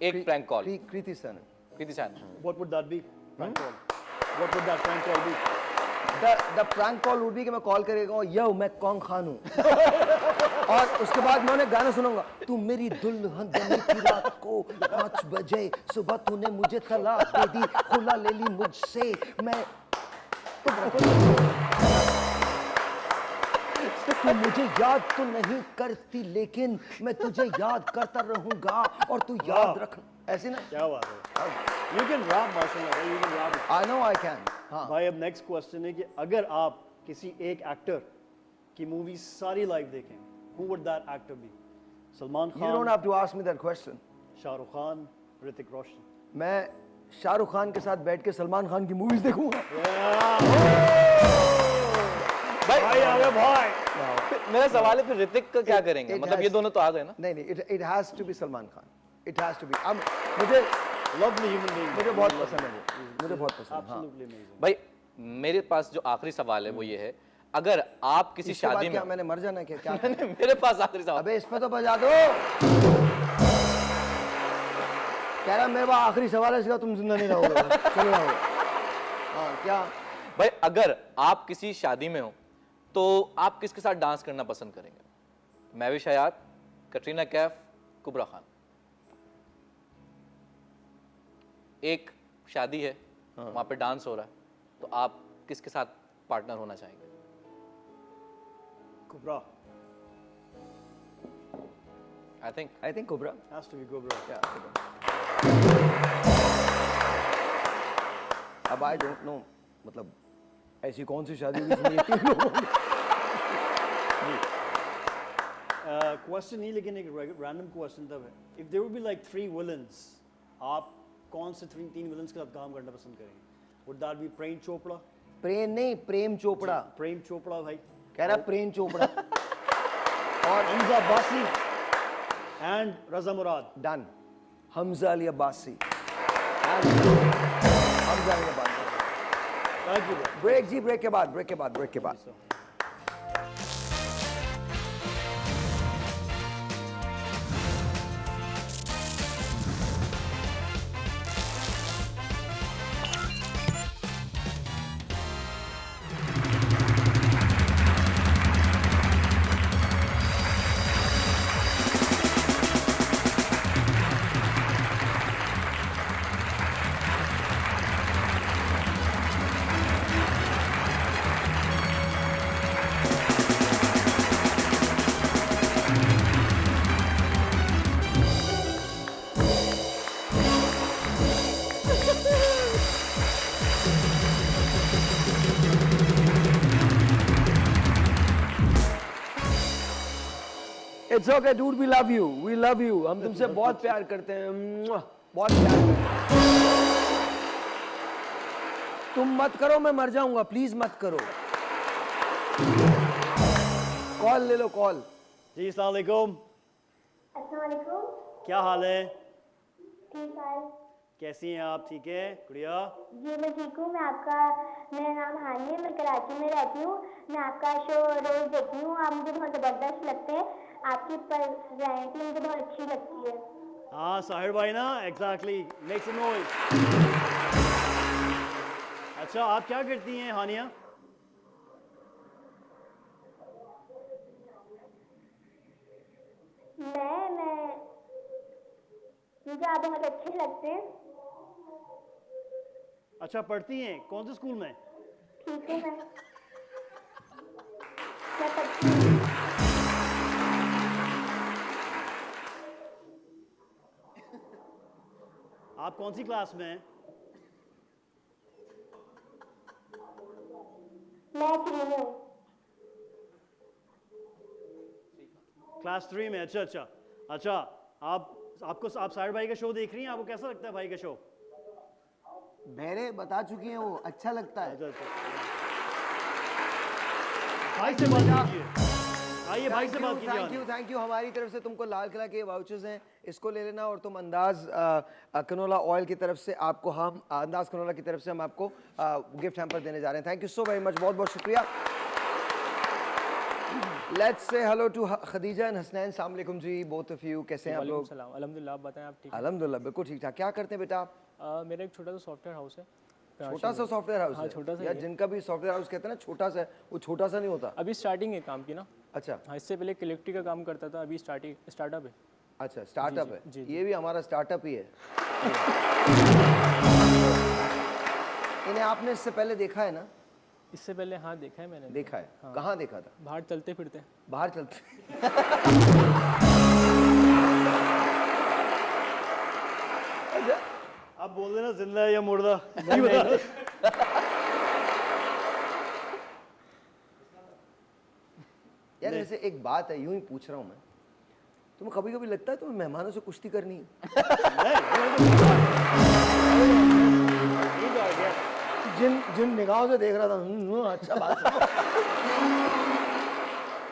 Speaker 4: एक prank call.
Speaker 1: Kriti Sanon.
Speaker 4: Kriti Sanon.
Speaker 3: What would that be? Prank call. What would that prank call be?
Speaker 1: The prank call would be कि मैं कॉल करेगा, यो मैं कौन खान हूँ। और उसके बाद मैं उन्हें गाना सुनाऊंगा। तू मेरी दुल्हन बनी थी रात को 5 बजे, सुबह तूने मुझे तलाक दे दी, खुला ले ली मुझसे मैं। तू मुझे याद तो नहीं करती लेकिन मैं तुझे याद करता रहूंगा और तू याद रख। ऐसी ना?
Speaker 3: क्या बात है? You can rap, माशाल्लाह भाई, you can rap it.
Speaker 1: I know I can। हाँ।
Speaker 3: भाई अब नेक्स्ट क्वेश्चन है कि अगर आप किसी एक एक्टर की मूवी सारी लाइव देखें, who would that actor be? Salman
Speaker 1: You don't
Speaker 3: Khan,
Speaker 1: have to ask me that question।
Speaker 3: Shahrukh Khan, Hrithik Roshan?
Speaker 1: मैं शाहरुख खान के साथ बैठ के सलमान खान की मूवीज देखूंगा।
Speaker 3: भाई अरे भाई
Speaker 4: मेरा सवाल है फिर ऋतिक का क्या करेंगे?
Speaker 1: it
Speaker 4: मतलब ये
Speaker 1: has-
Speaker 4: दोनों तो आ गए ना।
Speaker 1: नहीं, it has to be Salman Khan. It has to be। अब मुझे
Speaker 3: lovely human being.
Speaker 1: मुझे बहुत पसंद है वो। मुझे बहुत पसंद है। हाँ।
Speaker 3: Absolutely amazing.
Speaker 4: भाई मेरे पास जो आखिरी सवाल है वो ये है, अगर आप किसी
Speaker 1: इसके बाद
Speaker 4: शादी
Speaker 1: क्या
Speaker 4: में
Speaker 1: मैंने मर जाना है क्या?
Speaker 4: मेरे पास आखिरी सवाल।
Speaker 1: अबे इस पे तो बजा दो। कह रहा मेरे पास आखिरी सवाल है, इसका तुम जिंदा नहीं रहोगे, बस चले जाओगे। हाँ क्या?
Speaker 4: भाई अगर आप किसी शादी में हो तो आप किसके साथ डांस करना पसंद करेंगे? महविश हयात, कटरीना कैफ, कुबरा खान। एक शादी है, वहां पे डांस हो रहा है, तो आप किसके साथ पार्टनर होना चाहेंगे?
Speaker 3: Kubra.
Speaker 4: I think
Speaker 1: Kubra.
Speaker 3: Has to be Kubra.
Speaker 1: अब आई डोंट नो, मतलब ऐसी कौन सी शादी हुई जिसमें ये तीन लोग होंगे?
Speaker 3: Question नहीं, लेकिन एक random question तब है. If there would be like 3 villains, आप कौन से तीन विलन्स के साथ काम करना पसंद करेंगे? Would that be Prem Chopra?
Speaker 1: प्रेम नहीं, प्रेम चोपड़ा
Speaker 3: प्रेम चोपड़ा भाई
Speaker 1: कह रहा, प्रेम चोपड़ा
Speaker 3: और Hamza Abbasi and Raza Murad.
Speaker 1: Done. Hamza Ali Abbasi. Hamza Ali Abbasi.
Speaker 3: Thank you bro.
Speaker 1: Break जी, ब्रेक के बाद, ब्रेक के बाद, ब्रेक के बाद. It's okay, dude. We love you. We love you. हम तुमसे बहुत प्यार करते हैं. मुआ, बहुत प्यार करते हैं. तुम मत करो, मैं मर जाऊंगा. प्लीज मत करो. कॉल ले लो, कॉल.
Speaker 3: जी अस्सलाम वालेकुम.
Speaker 6: अस्सलाम वालेकुम.
Speaker 3: क्या हाल है?
Speaker 6: ठीक है
Speaker 3: कैसी हैं आप? ठीक है गुड़िया?
Speaker 6: जी, मैं ठीक हूँ. मेरा नाम हानी है, मैं कराची में रहती हूँ. मैं आपका शो रोज देखती हूँ. आप मुझे बहुत ज़बरदस्त लगते हैं. आपकी पर्सनैलिटी मुझे बहुत अच्छी लगती है.
Speaker 3: हाँ साहिर भाई ना, एग्जैक्टली. Make some noise. अच्छा आप क्या करती हैं हानिया?
Speaker 6: मैं मुझे आप बहुत अच्छे लगते हैं.
Speaker 3: अच्छा पढ़ती हैं? कौन से स्कूल में?
Speaker 6: ठीक है. मैं पढ़ती हूँ.
Speaker 3: आप कौन सी क्लास में हैं?
Speaker 6: मैं 3 में हूँ.
Speaker 3: क्लास 3 में. अच्छा अच्छा अच्छा. आप साहिर भाई का शो देख रही हैं? आपको कैसा लगता है भाई का शो?
Speaker 1: बहरे बता चुकी हैं वो. अच्छा लगता है.
Speaker 3: अच्छा अच्छा. भाई से बात कीजिए. आइए भाई से बात कीजिए.
Speaker 1: Thank you, thank you. हमारी तरफ से तुमको लाल किला के वाउचर्स हैं, इसको ले लेना. और तुम अंदाज कनोला ऑयल की तरफ से आपको, हम अंदाज कनोला की तरफ से हम आपको गिफ्ट हैम्पर देने जा रहे हैं. Thank you so very much. बहुत बहुत शुक्रिया. Let's say hello to Khadija and Hasnain. अस्सलाम वालेकुम जी, बोथ ऑफ यू. कैसे हैं आप लोग?
Speaker 7: सलाम. अल्हम्दुलिल्लाह. आप बताएं, आप ठीक हैं?
Speaker 1: अल्हम्दुलिल्लाह, बिल्कुल ठीक ठाक. क्या करते हैं बेटा आप?
Speaker 7: मेरा एक छोटा सा सॉफ्टवेयर हाउस है.
Speaker 1: छोटा सा सॉफ्टवेयर हाउस
Speaker 7: हाँ,
Speaker 1: है?
Speaker 7: छोटा सा
Speaker 1: यार
Speaker 7: ही है.
Speaker 1: जिनका भी सॉफ्टवेयर हाउस कहते हैं ना छोटा सा है, वो छोटा सा नहीं होता.
Speaker 7: अभी स्टार्टिंग है काम की ना.
Speaker 1: अच्छा
Speaker 7: हाँ, इससे पहले इलेक्ट्रिक का काम करता था. अभी स्टार्टअप है.
Speaker 1: अच्छा, स्टार्टअप है.
Speaker 7: जी.
Speaker 1: ये भी हमारा स्टार्टअप ही है. इन्हें आपने इससे पहले देखा है ना?
Speaker 7: इससे पहले हाँ देखा है मैंने.
Speaker 1: देखा है. कहाँ देखा था?
Speaker 7: बाहर चलते फिरते.
Speaker 1: बाहर चलते. अच्छा,
Speaker 3: अब बोल देना जिंदा है या मुर्दा. नहीं बता.
Speaker 1: यार वैसे एक बात है, यूं ही पूछ रहा हूँ मैं, तुम्हें कभी कभी लगता है तुम्हें मेहमानों से कुश्ती करनी है? जिन निगाहों से देख रहा था, अच्छा बात है.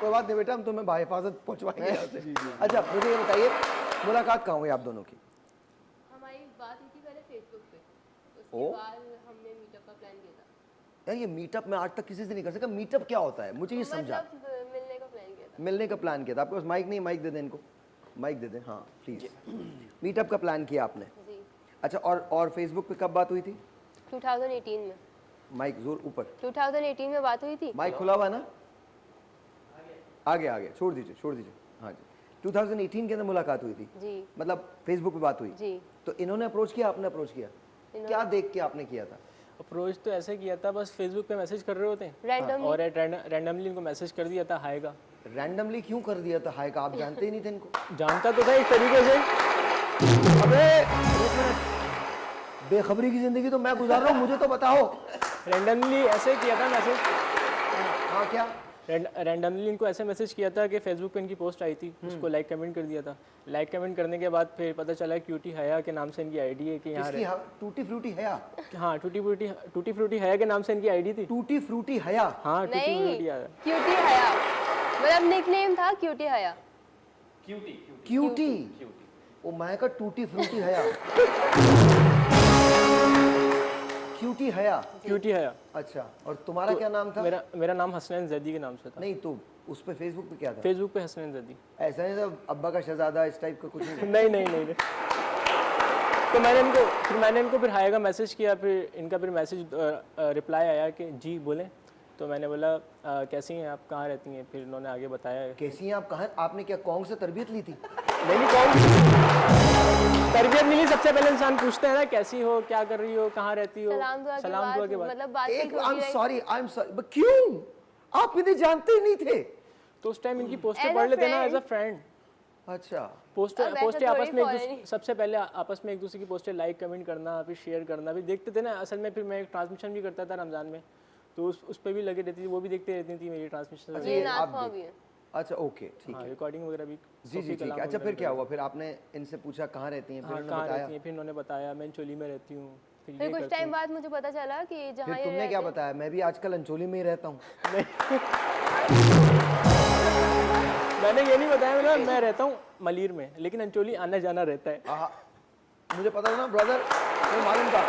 Speaker 1: कोई बात नहीं बेटा, हम तुम्हें बाहिफाजत पहुंचवाएंगे यहाँ से. अच्छा मुझे ये बताइए, मुलाकात कहाँ हुई आप दोनों की?
Speaker 8: हमारी बात हुई थी पहले फेसबुक पे, उसके
Speaker 1: ओ?
Speaker 8: बाद हमने मीटअप का प्लान किया था.
Speaker 1: यार ये मीटअप मैं आज तक किसी से नहीं कर सका. मीटअप क्या होता है मुझे ये समझा.
Speaker 8: मतलब मिलने का प्लान किया था.
Speaker 1: मिलने का प्लान किया था. आपके पास माइक नहीं? माइक दे दें इनको, माइक दे दें. हाँ प्लीज. मीटअप का प्लान किया आपने.
Speaker 8: जी.
Speaker 1: अच्छा, और फेसबुक पे कब बात हुई थी?
Speaker 8: 2018 में.
Speaker 1: माइक जोर ऊपर.
Speaker 8: 2018 में बात हुई थी.
Speaker 1: माइक खुला हुआ है ना? आगे आगे छोड़ दीजिए, छोड़ दीजिए. हाँ जी. 2018 के अंदर मुलाकात हुई थी.
Speaker 8: जी.
Speaker 1: मतलब फेसबुक पे बात हुई.
Speaker 8: जी.
Speaker 1: तो इन्होंने अप्रोच किया, आपने अप्रोच किया? क्या देख के आपने किया था?
Speaker 7: अप्रोच तो ऐसे किया था, बस फेसबुक पे मैसेज कर रहे होते हैं.
Speaker 8: Randomly.
Speaker 7: और रैंडमली इनको मैसेज कर दिया था हाय का.
Speaker 1: रैंडमली क्यों कर दिया था हाय का? आप जानते ही नहीं थे इनको?
Speaker 7: जानता तो था एक तरीके से.
Speaker 1: अबे एक मिनट, बेखबरी की जिंदगी तो मैं गुजार रहा हूँ, मुझे तो बताओ.
Speaker 7: रैंडमली ऐसे किया था मैसेज.
Speaker 1: हाँ क्या?
Speaker 7: रैंडमली इनको ऐसे मैसेज किया था कि फेसबुक पे इनकी पोस्ट आई थी, उसको लाइक कमेंट कर दिया था। लाइक कमेंट करने के बाद फिर पता चला क्यूटी हया के नाम से इनकी आईडी है कि यहाँ
Speaker 1: किसकी टूटी फ्रूटी हया?
Speaker 7: हाँ टूटी फ्रूटी हया के नाम से इनकी आईडी थी।
Speaker 1: टूटी फ्रूटी हया?
Speaker 7: हाँ टूटी
Speaker 8: नहीं
Speaker 7: फ्रूटी हया।
Speaker 8: क्यूटी हया, मतलब निकनेम था क्यूटी हया।
Speaker 1: क्यूटी? ओ मैं का टूटी फ्रूटी हया। क्यूटी हया?
Speaker 7: क्यूटी हया।
Speaker 1: अच्छा, और तुम्हारा क्या नाम था?
Speaker 7: मेरा नाम हसनैन जैदी के नाम से था।
Speaker 1: नहीं तो उस पे फेसबुक पे क्या था?
Speaker 7: फेसबुक पे हसनैन जैदी।
Speaker 1: ऐसा नहीं था अब्बा का शहजादा इस टाइप का कुछ नहीं था?
Speaker 7: नहीं। तो मैंने इनको फिर हाय का मैसेज किया, फिर इनका फिर मैसेज रिप्लाई आया कि जी बोलें। तो मैंने बोला कैसी हैं आप, कहाँ रहती हैं? फिर इन्होंने आगे बताया।
Speaker 1: कैसी हैं आप? कहाँ? आपने क्या कौन से तरबियत ली थी?
Speaker 7: नहीं कौन तरबियत मिली, सबसे पहले इंसान पूछते हैं ना कैसी हो, क्या कर रही हो, कहाँ रहती हो,
Speaker 8: सलाम दुआ के बाद मतलब बात
Speaker 1: एक आई एम सॉरी बट क्यों? आप इन्हें जानते ही नहीं थे?
Speaker 7: तो उस टाइम इनकी पोस्टें पढ़ लेते ना एज अ फ्रेंड।
Speaker 1: अच्छा,
Speaker 7: पोस्टें
Speaker 8: अब ऐसा
Speaker 7: आपस में
Speaker 8: थोड़ी
Speaker 7: सबसे पहले आपस में एक दूसरे की पोस्टें लाइक कमेंट करना, फिर शेयर करना, फिर देखते थे ना। असल में फिर मैं एक ट्रांसमिशन भी करता था रमजान में, तो उस पर भी लगे रहती थी, वो भी देखते रहती थी मेरी ट्रांसमिशन।
Speaker 8: ये नाथवा भी है।
Speaker 1: अच्छा ओके ठीक है,
Speaker 7: रिकॉर्डिंग वगैरह भी।
Speaker 1: जी ठीक है। अच्छा फिर क्या हुआ? फिर आपने इनसे पूछा कहाँ रहती हैं? फिर
Speaker 7: हाँ
Speaker 1: उन्होंने
Speaker 7: कहाँ
Speaker 1: बताया?
Speaker 7: रहती हैं? फिर उन्होंने बताया मैं अंचोली में रहती हूँ। फिर
Speaker 8: फिर
Speaker 7: ये
Speaker 8: कुछ
Speaker 7: करती
Speaker 8: टाइम
Speaker 7: हूँ।
Speaker 8: बाद मुझे पता चला कि जहाँ
Speaker 1: फिर
Speaker 8: ये
Speaker 1: तुमने
Speaker 8: रहते
Speaker 1: क्या
Speaker 8: हैं-
Speaker 1: बताया? मैं भी आजकल अंचोली में ही रहता हूँ।
Speaker 7: मैंने ये नहीं बताया ना, मैं रहता हूँ मलीर में, लेकिन अंचोली आना जाना रहता है।
Speaker 1: आहा, मुझे पता था ना ब्रदर, मुझे मालूम था।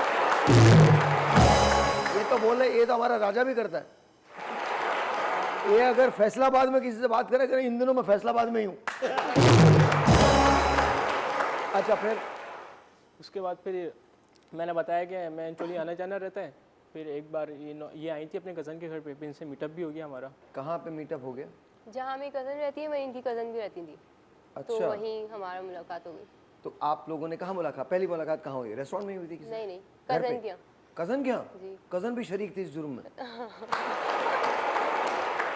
Speaker 1: ये तो बोल रहे, ये तो हमारा राजा भी करता है। ये अगर फैसलाबाद में किसी से बात करे, इन दिनों मैं फैसलाबाद में ही हूँ। अच्छा फिर?
Speaker 7: उसके बाद फिर मैंने बताया कि मैं अंचोली आना जाना रहता है। फिर एक बार ये आई थी अपने कज़न के घर पे, फिर इनसे मीटअप भी हो गया हमारा।
Speaker 1: कहाँ पे मीटअप हो गया?
Speaker 8: जहाँ मेरी कज़न रहती है वहीं इनकी कज़न भी रहती थी, तो
Speaker 1: अच्छा,
Speaker 8: वहीं हमारा मुलाकात हो गई।
Speaker 1: तो आप लोगों ने कहाँ मुलाकात? पहली मुलाकात कहाँ हुई? रेस्टोरेंट में ही हुई थी? किसी
Speaker 8: नहीं
Speaker 1: घर पे?
Speaker 8: कज़न के यहाँ।
Speaker 1: कज़न के यहाँ?
Speaker 8: जी।
Speaker 1: कज़न भी शरीक थी इस जुर्म में?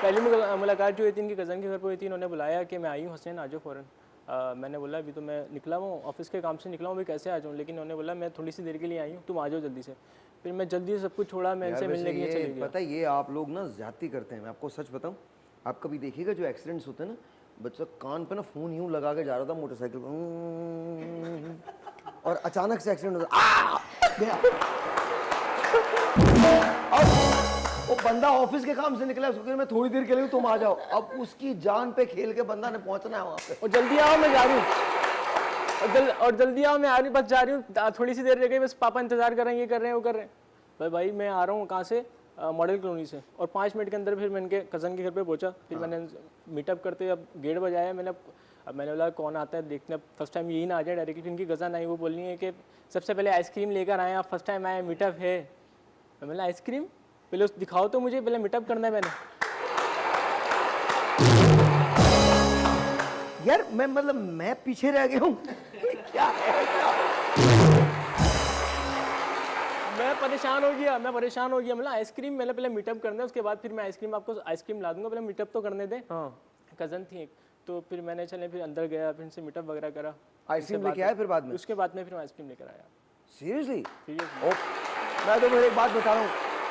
Speaker 7: पहली मुलाकात जो हुई थी इनकी कज़न के घर पे हुई थी। इन्होंने बुलाया कि मैं आई हूँ हसनैन, आ जाओ फ़ौरन। मैंने बोला अभी तो मैं निकला हूँ, ऑफिस के काम से निकला हूँ, अभी कैसे आ जाऊँ? लेकिन उन्होंने बोला मैं थोड़ी सी देर के लिए आई हूँ, तुम आ जाओ जल्दी से। फिर मैं जल्दी से सब कुछ छोड़ा, मैं इनसे
Speaker 1: यार
Speaker 7: मिलने के लिए
Speaker 1: वैसे
Speaker 7: चले
Speaker 1: ये
Speaker 7: गया।
Speaker 1: पता है, ये आप लोग ना ज्यादती करते हैं। मैं आपको सच बताऊं, आप कभी देखिएगा जो एक्सीडेंट्स होते हैं ना, बच्चा कान पे ना फोन यूं लगा के जा रहा था मोटरसाइकिल पे, और अचानक से एक्सीडेंट होता गया। अब वो बंदा ऑफिस के काम से निकला, उसको कहा, मैं थोड़ी देर के लिए हूं, तुम आ जाओ। अब उसकी जान पे खेल के बंदा ने पहुंचना है वहां पे।
Speaker 7: और जल्दी आओ मैं जा रही हूँ, और जल्दी आओ मैं आ रही हूँ, बस जा रही हूँ, थोड़ी सी देर रह गई, बस पापा इंतजार कर रहे हैं, ये कर रहे हैं, वो कर रहे हैं। भाई मैं आ रहा हूँ कहाँ से? मॉडल कॉलोनी से। और 5 मिनट के अंदर फिर मैं इनके कज़न के घर पे पहुंचा। फिर मैंने मीटअप करते अब गेट बजाया। अब मैंने बोला कौन आता है देखने, फर्स्ट टाइम यही ना आ जाए डायरेक्टली। इनकी कज़न आई, वो बोल रही है कि सबसे पहले आइसक्रीम लेकर आए आप, फर्स्ट टाइम आए, मीटअप है। मैं बोला आइसक्रीम पहले दिखाओ तो मुझे, पहले मीटअप करना है मैंने।
Speaker 1: यार मैं मतलब मैं पीछे रह गया हूँ। क्या है क्या?
Speaker 7: मैं परेशान हो गया मतलब आइसक्रीम मैंने पहले मीटअप करना है, उसके बाद फिर मैं आपको आइसक्रीम ला दूंगा, पहले मीटअप तो करने दे। कज़न थी एक, तो फिर मैंने चले फिर अंदर गया, फिर इनसे मीटअप वगैरह करा।
Speaker 1: आइसक्रीम लेके आए फिर बाद में?
Speaker 7: उसके बाद में फिर मैं आइसक्रीम लेकर आया।
Speaker 1: सीरियसली?
Speaker 7: सीरियसली।
Speaker 1: मैं तो मेरे एक बात बता रहा हूँ,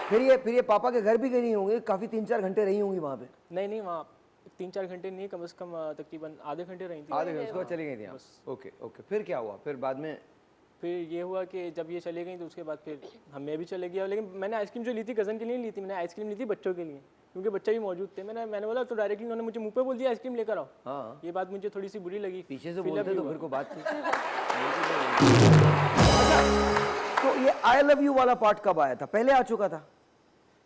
Speaker 1: फिर ये पापा के घर भी गई होंगी, काफी 3-4 घंटे रही होंगी वहाँ पे?
Speaker 7: नहीं वहाँ 3-4 घंटे नहीं, कम से कम तकरीबन आधे घंटे रही थी।
Speaker 1: आधे घंटे उसके बाद चली गई थी आप? ओके ओके, फिर क्या हुआ? फिर बाद में
Speaker 7: फिर ये हुआ कि जब ये चले गई तो उसके बाद फिर मैं भी चले गया। लेकिन मैंने आइसक्रीम जो ली थी कज़न के लिए नहीं ली थी, मैंने आइसक्रीम ली थी बच्चों के लिए, क्योंकि बच्चे भी मौजूद थे। मैंने बोला तो डायरेक्टली उन्होंने मुझे मुंह पे बोल दिया आइसक्रीम लेकर आओ।
Speaker 1: हाँ,
Speaker 7: ये बात मुझे थोड़ी सी बुरी लगी।
Speaker 1: पीछे से
Speaker 7: फिर
Speaker 1: बोलते
Speaker 7: अभी
Speaker 1: तो
Speaker 7: हुआ।
Speaker 1: फिर को बात थी। तो ये आई लव यू वाला पार्ट कब आया था? पहले आ चुका था?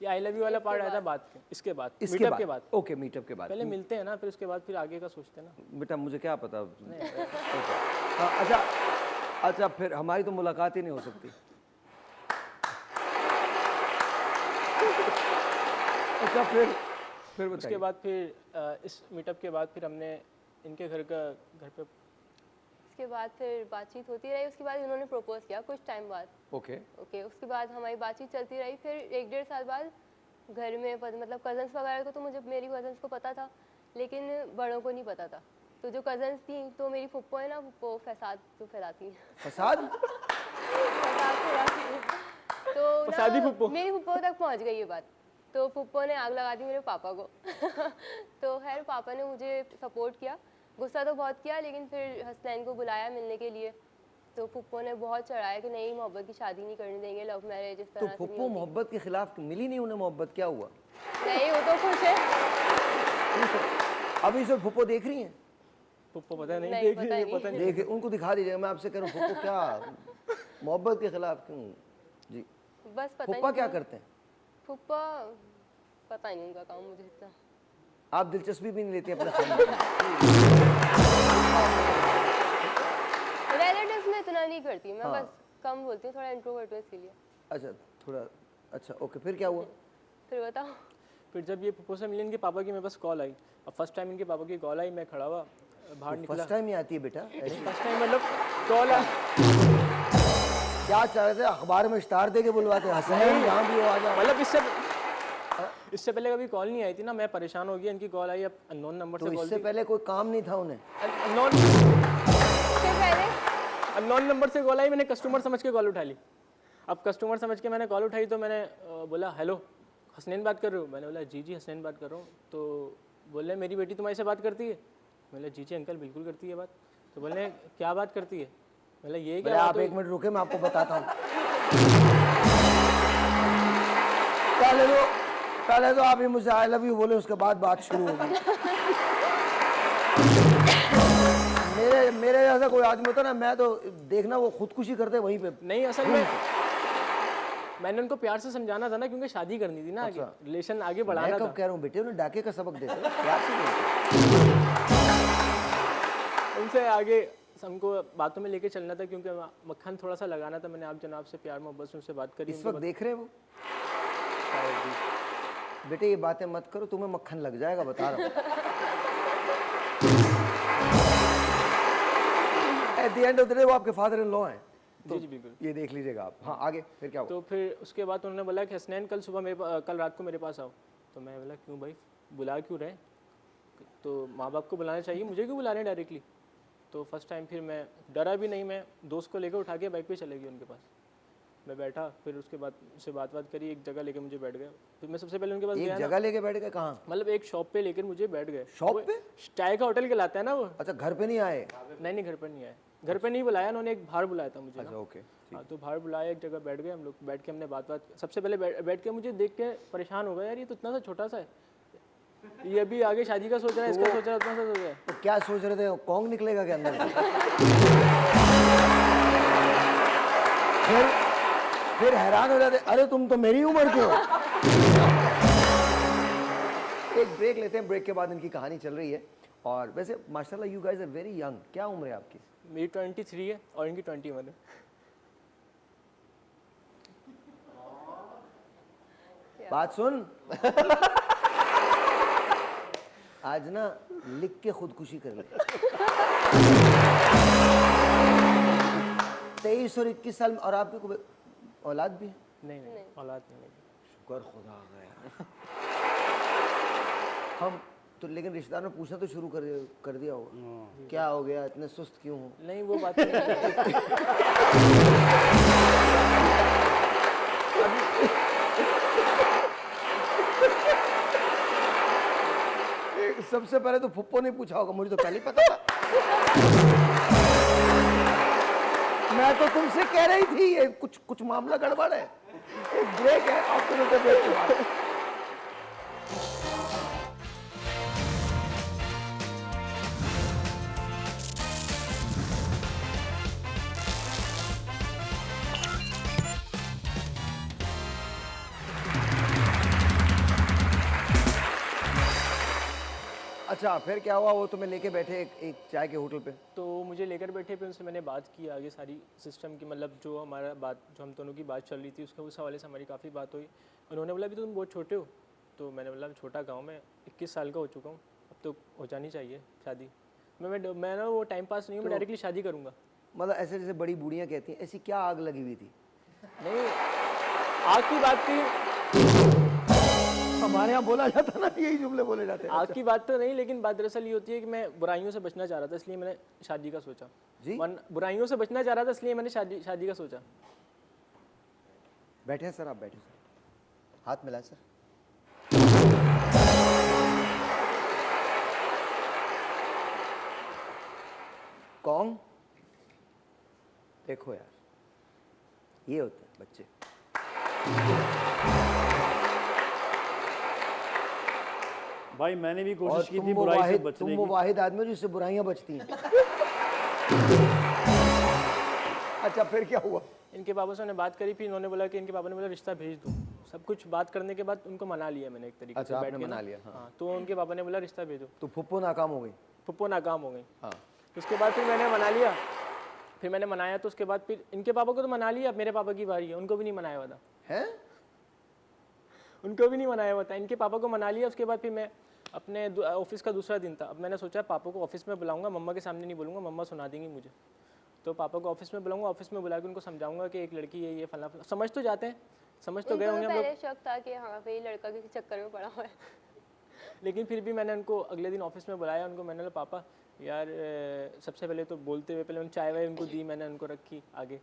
Speaker 7: ये आई लव यू वाला पार्ट आया था बाद के, इसके बाद,
Speaker 1: इसके
Speaker 7: मीटअप के बाद।
Speaker 1: ओके, मीटअप के बाद।
Speaker 7: पहले मिलते हैं ना, फिर उसके बाद फिर आगे का सोचते हैं ना।
Speaker 1: बेटा मुझे क्या पता। हाँ, अच्छा फिर हमारी तो मुलाकात ही नहीं हो सकती। अच्छा फिर
Speaker 7: उसके
Speaker 1: बताइए।
Speaker 7: बाद फिर इस मीटअप के बाद फिर हमने इनके घर पे
Speaker 8: उसके बाद फिर बातचीत होती रही। उसके बाद उन्होंने प्रपोज किया कुछ टाइम बाद।
Speaker 1: ओके
Speaker 8: उसके बाद हमारी बातचीत चलती रही। फिर 1-1.5 साल बाद घर में मतलब कज़न्स वगैरह को तो मुझे, मेरी कज़न्स को पता था, लेकिन बड़ों को नहीं पता था। तो जो कज़न्स थी, तो मेरी फुप्पो है ना, वो फसाद जो फैलाती हैं।
Speaker 1: फसाद?
Speaker 8: फसाद फैलाती हैं। तो
Speaker 7: फसादी फुप्पो।
Speaker 8: मेरी फुप्पो तक पहुंच गई ये बात। तो फुप्पो ने आग लगा दी मेरे पापा को तो खैर पापा ने मुझे सपोर्ट किया, गुस्सा तो बहुत किया, लेकिन फिर हसनैन को बुलाया मिलने के लिए। तो फुप्पो ने बहुत चढ़ाया कि नहीं मोहब्बत की शादी नहीं करने देंगे, लव मैरिज इस
Speaker 1: तो
Speaker 8: तरह से नहीं
Speaker 1: फुप्पो
Speaker 8: होगी।
Speaker 1: मोहब्बत के खिलाफ मिली नहीं उन्हें मोहब्बत, क्या हुआ?
Speaker 8: नहीं वो तो खुश है।
Speaker 1: अभी से फुप्पो देख रही हैं?
Speaker 7: पुप्पो पता नहीं
Speaker 8: नहीं,
Speaker 7: देख
Speaker 8: पता
Speaker 7: रही है,
Speaker 8: नहीं।
Speaker 7: पता नहीं।
Speaker 1: देख उनको दिखा दीजिएगा, मैं आपसे कह रहा हूँ फुप्पो क्या मोहब्बत के खिलाफ क्यों? जी
Speaker 8: बस पता
Speaker 1: फुप्पा
Speaker 8: नहीं
Speaker 1: क्या
Speaker 8: क्यों।
Speaker 1: करते हैं?
Speaker 8: फुप्पा पता ही नहीं उनका काम मुझे इतना।
Speaker 1: आप दिलचस्पी भी नहीं लेती अपने खानदान में?
Speaker 8: रिलेटिव्स में इतना नहीं करती मैं,
Speaker 1: हाँ।
Speaker 8: बस कम बोलती हूँ, थोड़ा इंट्रोवर्ट हूँ इसीलिए।
Speaker 1: अच्छा थोड़ा, अच्छा ओके, फिर क्या हुआ?
Speaker 8: फिर बताओ।
Speaker 7: फिर जब ये पुप्पो से मिले, इनके पापा की मेरे पास कॉल आई। अब फर्स्ट टाइम इनके पापा की कॉल आई, मैं खड़ा हुआ बाहर निकला।
Speaker 1: फर्स्ट टाइम ही आती है बेटा ऐसी?
Speaker 7: फर्स्ट टाइम मतलब कॉल आई।
Speaker 1: क्या चाह रहे थे, अखबार में इश्तार दे के बुलवाते हसनैन जहाँ भी हो आ जाओ?
Speaker 7: मतलब इससे पहले कभी कॉल नहीं आई थी ना, मैं परेशान हो गया। इनकी कॉल आई, अब अननोन नंबर
Speaker 1: तो
Speaker 7: से कॉल
Speaker 1: इससे
Speaker 7: थी।
Speaker 1: पहले कोई काम नहीं था उन्हें?
Speaker 8: इससे पहले
Speaker 7: अननोन नंबर से कॉल आई, मैंने कस्टमर समझ के कॉल उठा ली। अब कस्टमर समझ के मैंने कॉल उठाई तो मैंने बोला हेलो हसनैन बात कर रहे हो? मैंने बोला जी जी हसनैन बात कर रहा हूँ। तो बोले मेरी बेटी तुम्हारे से बात करती है? मैंने जी जी अंकल बिल्कुल करती है बात। तो बोले क्या बात करती है? मैंने ये
Speaker 1: बोले
Speaker 7: क्या
Speaker 1: आप
Speaker 7: बात
Speaker 1: एक
Speaker 7: हुई?
Speaker 1: मिनट रुके, मैं आपको बताता हूँ। पहले तो आप ही मुझसे आई लव यू बोले, उसके बाद बात शुरू होगी। मेरे जैसा कोई आदमी होता ना, मैं तो देखना वो खुदकुशी करते वहीं पे।
Speaker 7: नहीं असल में मैंने उनको प्यार से समझाना था ना, क्योंकि शादी करनी थी ना, आगे रिलेशन आगे
Speaker 1: मैं
Speaker 7: बढ़ाना
Speaker 1: कब
Speaker 7: था।
Speaker 1: कह रहा हूँ बेटे उन्हें डाके का सबक देते प्यार से बोलते।
Speaker 7: उनसे आगे हमको बातों में लेके चलना था, क्योंकि मक्खन थोड़ा सा लगाना था। मैंने आप जनाब से प्यार मोहब्बत से उनसे बात करी।
Speaker 1: इस वक्त देख रहे हैं वो? बेटे ये बातें मत करो, तुम्हें मक्खन लग जाएगा, बता रहा हूँ। At the end of the day वो आपके फादर इन लॉ हैं, तो
Speaker 7: जी जी बिल्कुल।
Speaker 1: ये देख लीजिएगा आप। हाँ आगे फिर क्या हुआ?
Speaker 7: तो फिर उसके बाद उन्होंने बोला कि हसनैन कल सुबह कल रात को मेरे पास आओ। तो मैं बोला क्यों भाई, बुला क्यों रहे? तो माँ बाप को बुलाना चाहिए, मुझे क्यों बुला रहे हैं डायरेक्टली? तो फर्स्ट टाइम फिर मैं डरा भी नहीं, मैं दोस्त को लेकर उठा के बाइक पे चले गई उनके पास। मैं बैठा, फिर उसके बाद उससे बात करी, एक जगह लेके मुझे बैठ गए। फिर मैं सबसे पहले उनके पास
Speaker 1: एक
Speaker 7: गया
Speaker 1: जगह लेके बैठ गए? कहाँ?
Speaker 7: मतलब एक शॉप पे लेकर मुझे बैठ गए।
Speaker 1: शॉप
Speaker 7: वो
Speaker 1: पे?
Speaker 7: चाय का होटल कहलाता है ना वो।
Speaker 1: अच्छा घर पे नहीं आए?
Speaker 7: नहीं घर पर नहीं आए, घर पे नहीं बुलाया उन्होंने, एक बाहर बुलाया था मुझे ना।
Speaker 1: अच्छा ओके।
Speaker 7: हाँ तो बाहर बुलाया, एक जगह बैठ गए हम लोग। बैठ के हमने बात सबसे पहले बैठ के मुझे देख के परेशान हो गया, यार ये तो इतना सा छोटा सा है, ये अभी आगे शादी का सोच रहा है, इसका सोच रहा है, उतना सा सोच रहा है।
Speaker 1: तो क्या सोच रहे थे, कौन निकलेगा क्या अंदर से? फिर हैरान हो जाते, अरे तुम तो मेरी उम्र के हो। एक ब्रेक लेते हैं, ब्रेक के बाद इनकी कहानी चल रही है। और वैसे माशाल्लाह you guys are very young. क्या उम्र है आपकी?
Speaker 7: मेरी 23 है और इनकी 21 है।
Speaker 1: बात सुन। आज ना लिख के खुदकुशी कर ले। 23 और 21 साल में, और आपकी कोई औलाद भी है?
Speaker 7: नहीं औलाद नहीं।
Speaker 1: शुक्र खुदा का यार। हम तो लेकिन रिश्तेदार ने पूछना तो शुरू कर दिया होगा, क्या हो गया, इतने सुस्त क्यों हो?
Speaker 7: नहीं वो बात नहीं है।
Speaker 1: सबसे पहले तो फुप्पो ने पूछा होगा, मुझे तो पहले ही पता था। मैं तो तुमसे कह रही थी ये कुछ मामला गड़बड़ है। एक ब्रेक है, आफ्टर द ब्रेक के बाद। अच्छा फिर क्या हुआ? वो तुम्हें लेके बैठे एक चाय के होटल पे?
Speaker 7: तो मुझे लेकर बैठे, फिर उनसे मैंने बात की आगे सारी सिस्टम की, मतलब जो हम दोनों की बात चल रही थी उसके उस हवाले से हमारी काफ़ी बात हुई। उन्होंने बोला अभी तो तुम बहुत छोटे हो। तो मैंने बोला छोटा गाँव में 21 साल का हो चुका हूँ, अब तो हो जानी चाहिए शादी। मैं ना वो टाइम पास नहीं हूँ, मैं डायरेक्टली शादी करूँगा।
Speaker 1: मतलब ऐसे जैसे बड़ी बूढ़ियाँ कहती हैं, ऐसी क्या आग लगी हुई थी?
Speaker 7: नहीं आग की बात थी,
Speaker 1: हमारे यहाँ बोला जाता ना, यही जुमले बोले जाते हैं।
Speaker 7: आग की बात तो नहीं, लेकिन बात दरअसल ये होती है कि मैं बुराइयों से बचना चाह रहा था, इसलिए मैंने शादी का सोचा।
Speaker 1: जी?
Speaker 7: बुराइयों से बचना चाह रहा था, इसलिए मैंने शादी का सोचा।
Speaker 1: बैठे हैं सर, आप बैठे सर, हाथ मिलाए सर। कौन? देखो यार, ये होते हैं बच्चे।
Speaker 3: भाई मैंने भी
Speaker 1: और
Speaker 3: कोशिश की
Speaker 1: तुम
Speaker 3: थी
Speaker 1: वो
Speaker 3: बुराई से
Speaker 1: वाहिद
Speaker 3: बचने
Speaker 1: तुम वो
Speaker 3: की।
Speaker 1: वाहिद आदमी हो जिससे बुराइयां बचती हैं। अच्छा, फिर क्या हुआ?
Speaker 7: इनके पापा से मैंने बात करी, फिर इन्होंने बोला कि इनके पापा ने बोला रिश्ता भेज दो। सब कुछ बात करने के बाद उनको मना लिया मैंने एक तरीके
Speaker 1: अच्छा,
Speaker 7: से बैठ
Speaker 1: आपने
Speaker 7: के ना।
Speaker 1: मना लिया, हाँ।
Speaker 7: हाँ, तो उनके पापा ने बोला रिश्ता भेजो।
Speaker 1: तो फुप्पो नाकाम हो गई।
Speaker 7: फुप्पो नाकाम हो गई।
Speaker 1: हाँ।
Speaker 7: उसके बाद फिर मैंने मना लिया, फिर मैंने मनाया तो उसके बाद फिर इनके पापा को तो मना लिया, अब मेरे पापा की बारी है, उनको भी नहीं मनाया हुआ था।
Speaker 1: हैं?
Speaker 7: उनको भी नहीं मनाया हुआ था, इनके पापा को मना लिया। उसके बाद फिर मैं अपने ऑफिस का दूसरा दिन था, अब मैंने सोचा पापा को ऑफिस में बुलाऊंगा, मम्मा के सामने नहीं बोलूँगा, मम्मा सुना देंगी मुझे। तो पापा को ऑफिस में बुलाऊंगा, ऑफिस में बुला के उनको समझाऊंगा कि एक लड़की है, ये फला फला। समझ तो जाते हैं, समझ तो गए
Speaker 8: उनको
Speaker 7: होंगे
Speaker 8: तो
Speaker 7: हम लोग,
Speaker 8: पहले शक था कि हाँ भाई लड़का किसी चक्कर में पड़ा हुआ है।
Speaker 7: लेकिन फिर भी मैंने उनको अगले दिन ऑफिस में बुलाया। उनको मैंने बोला पापा यार सबसे पहले तो बोलते हुए पहले मैंने चाय वाय उनको दी, मैंने उनको रखी आगे।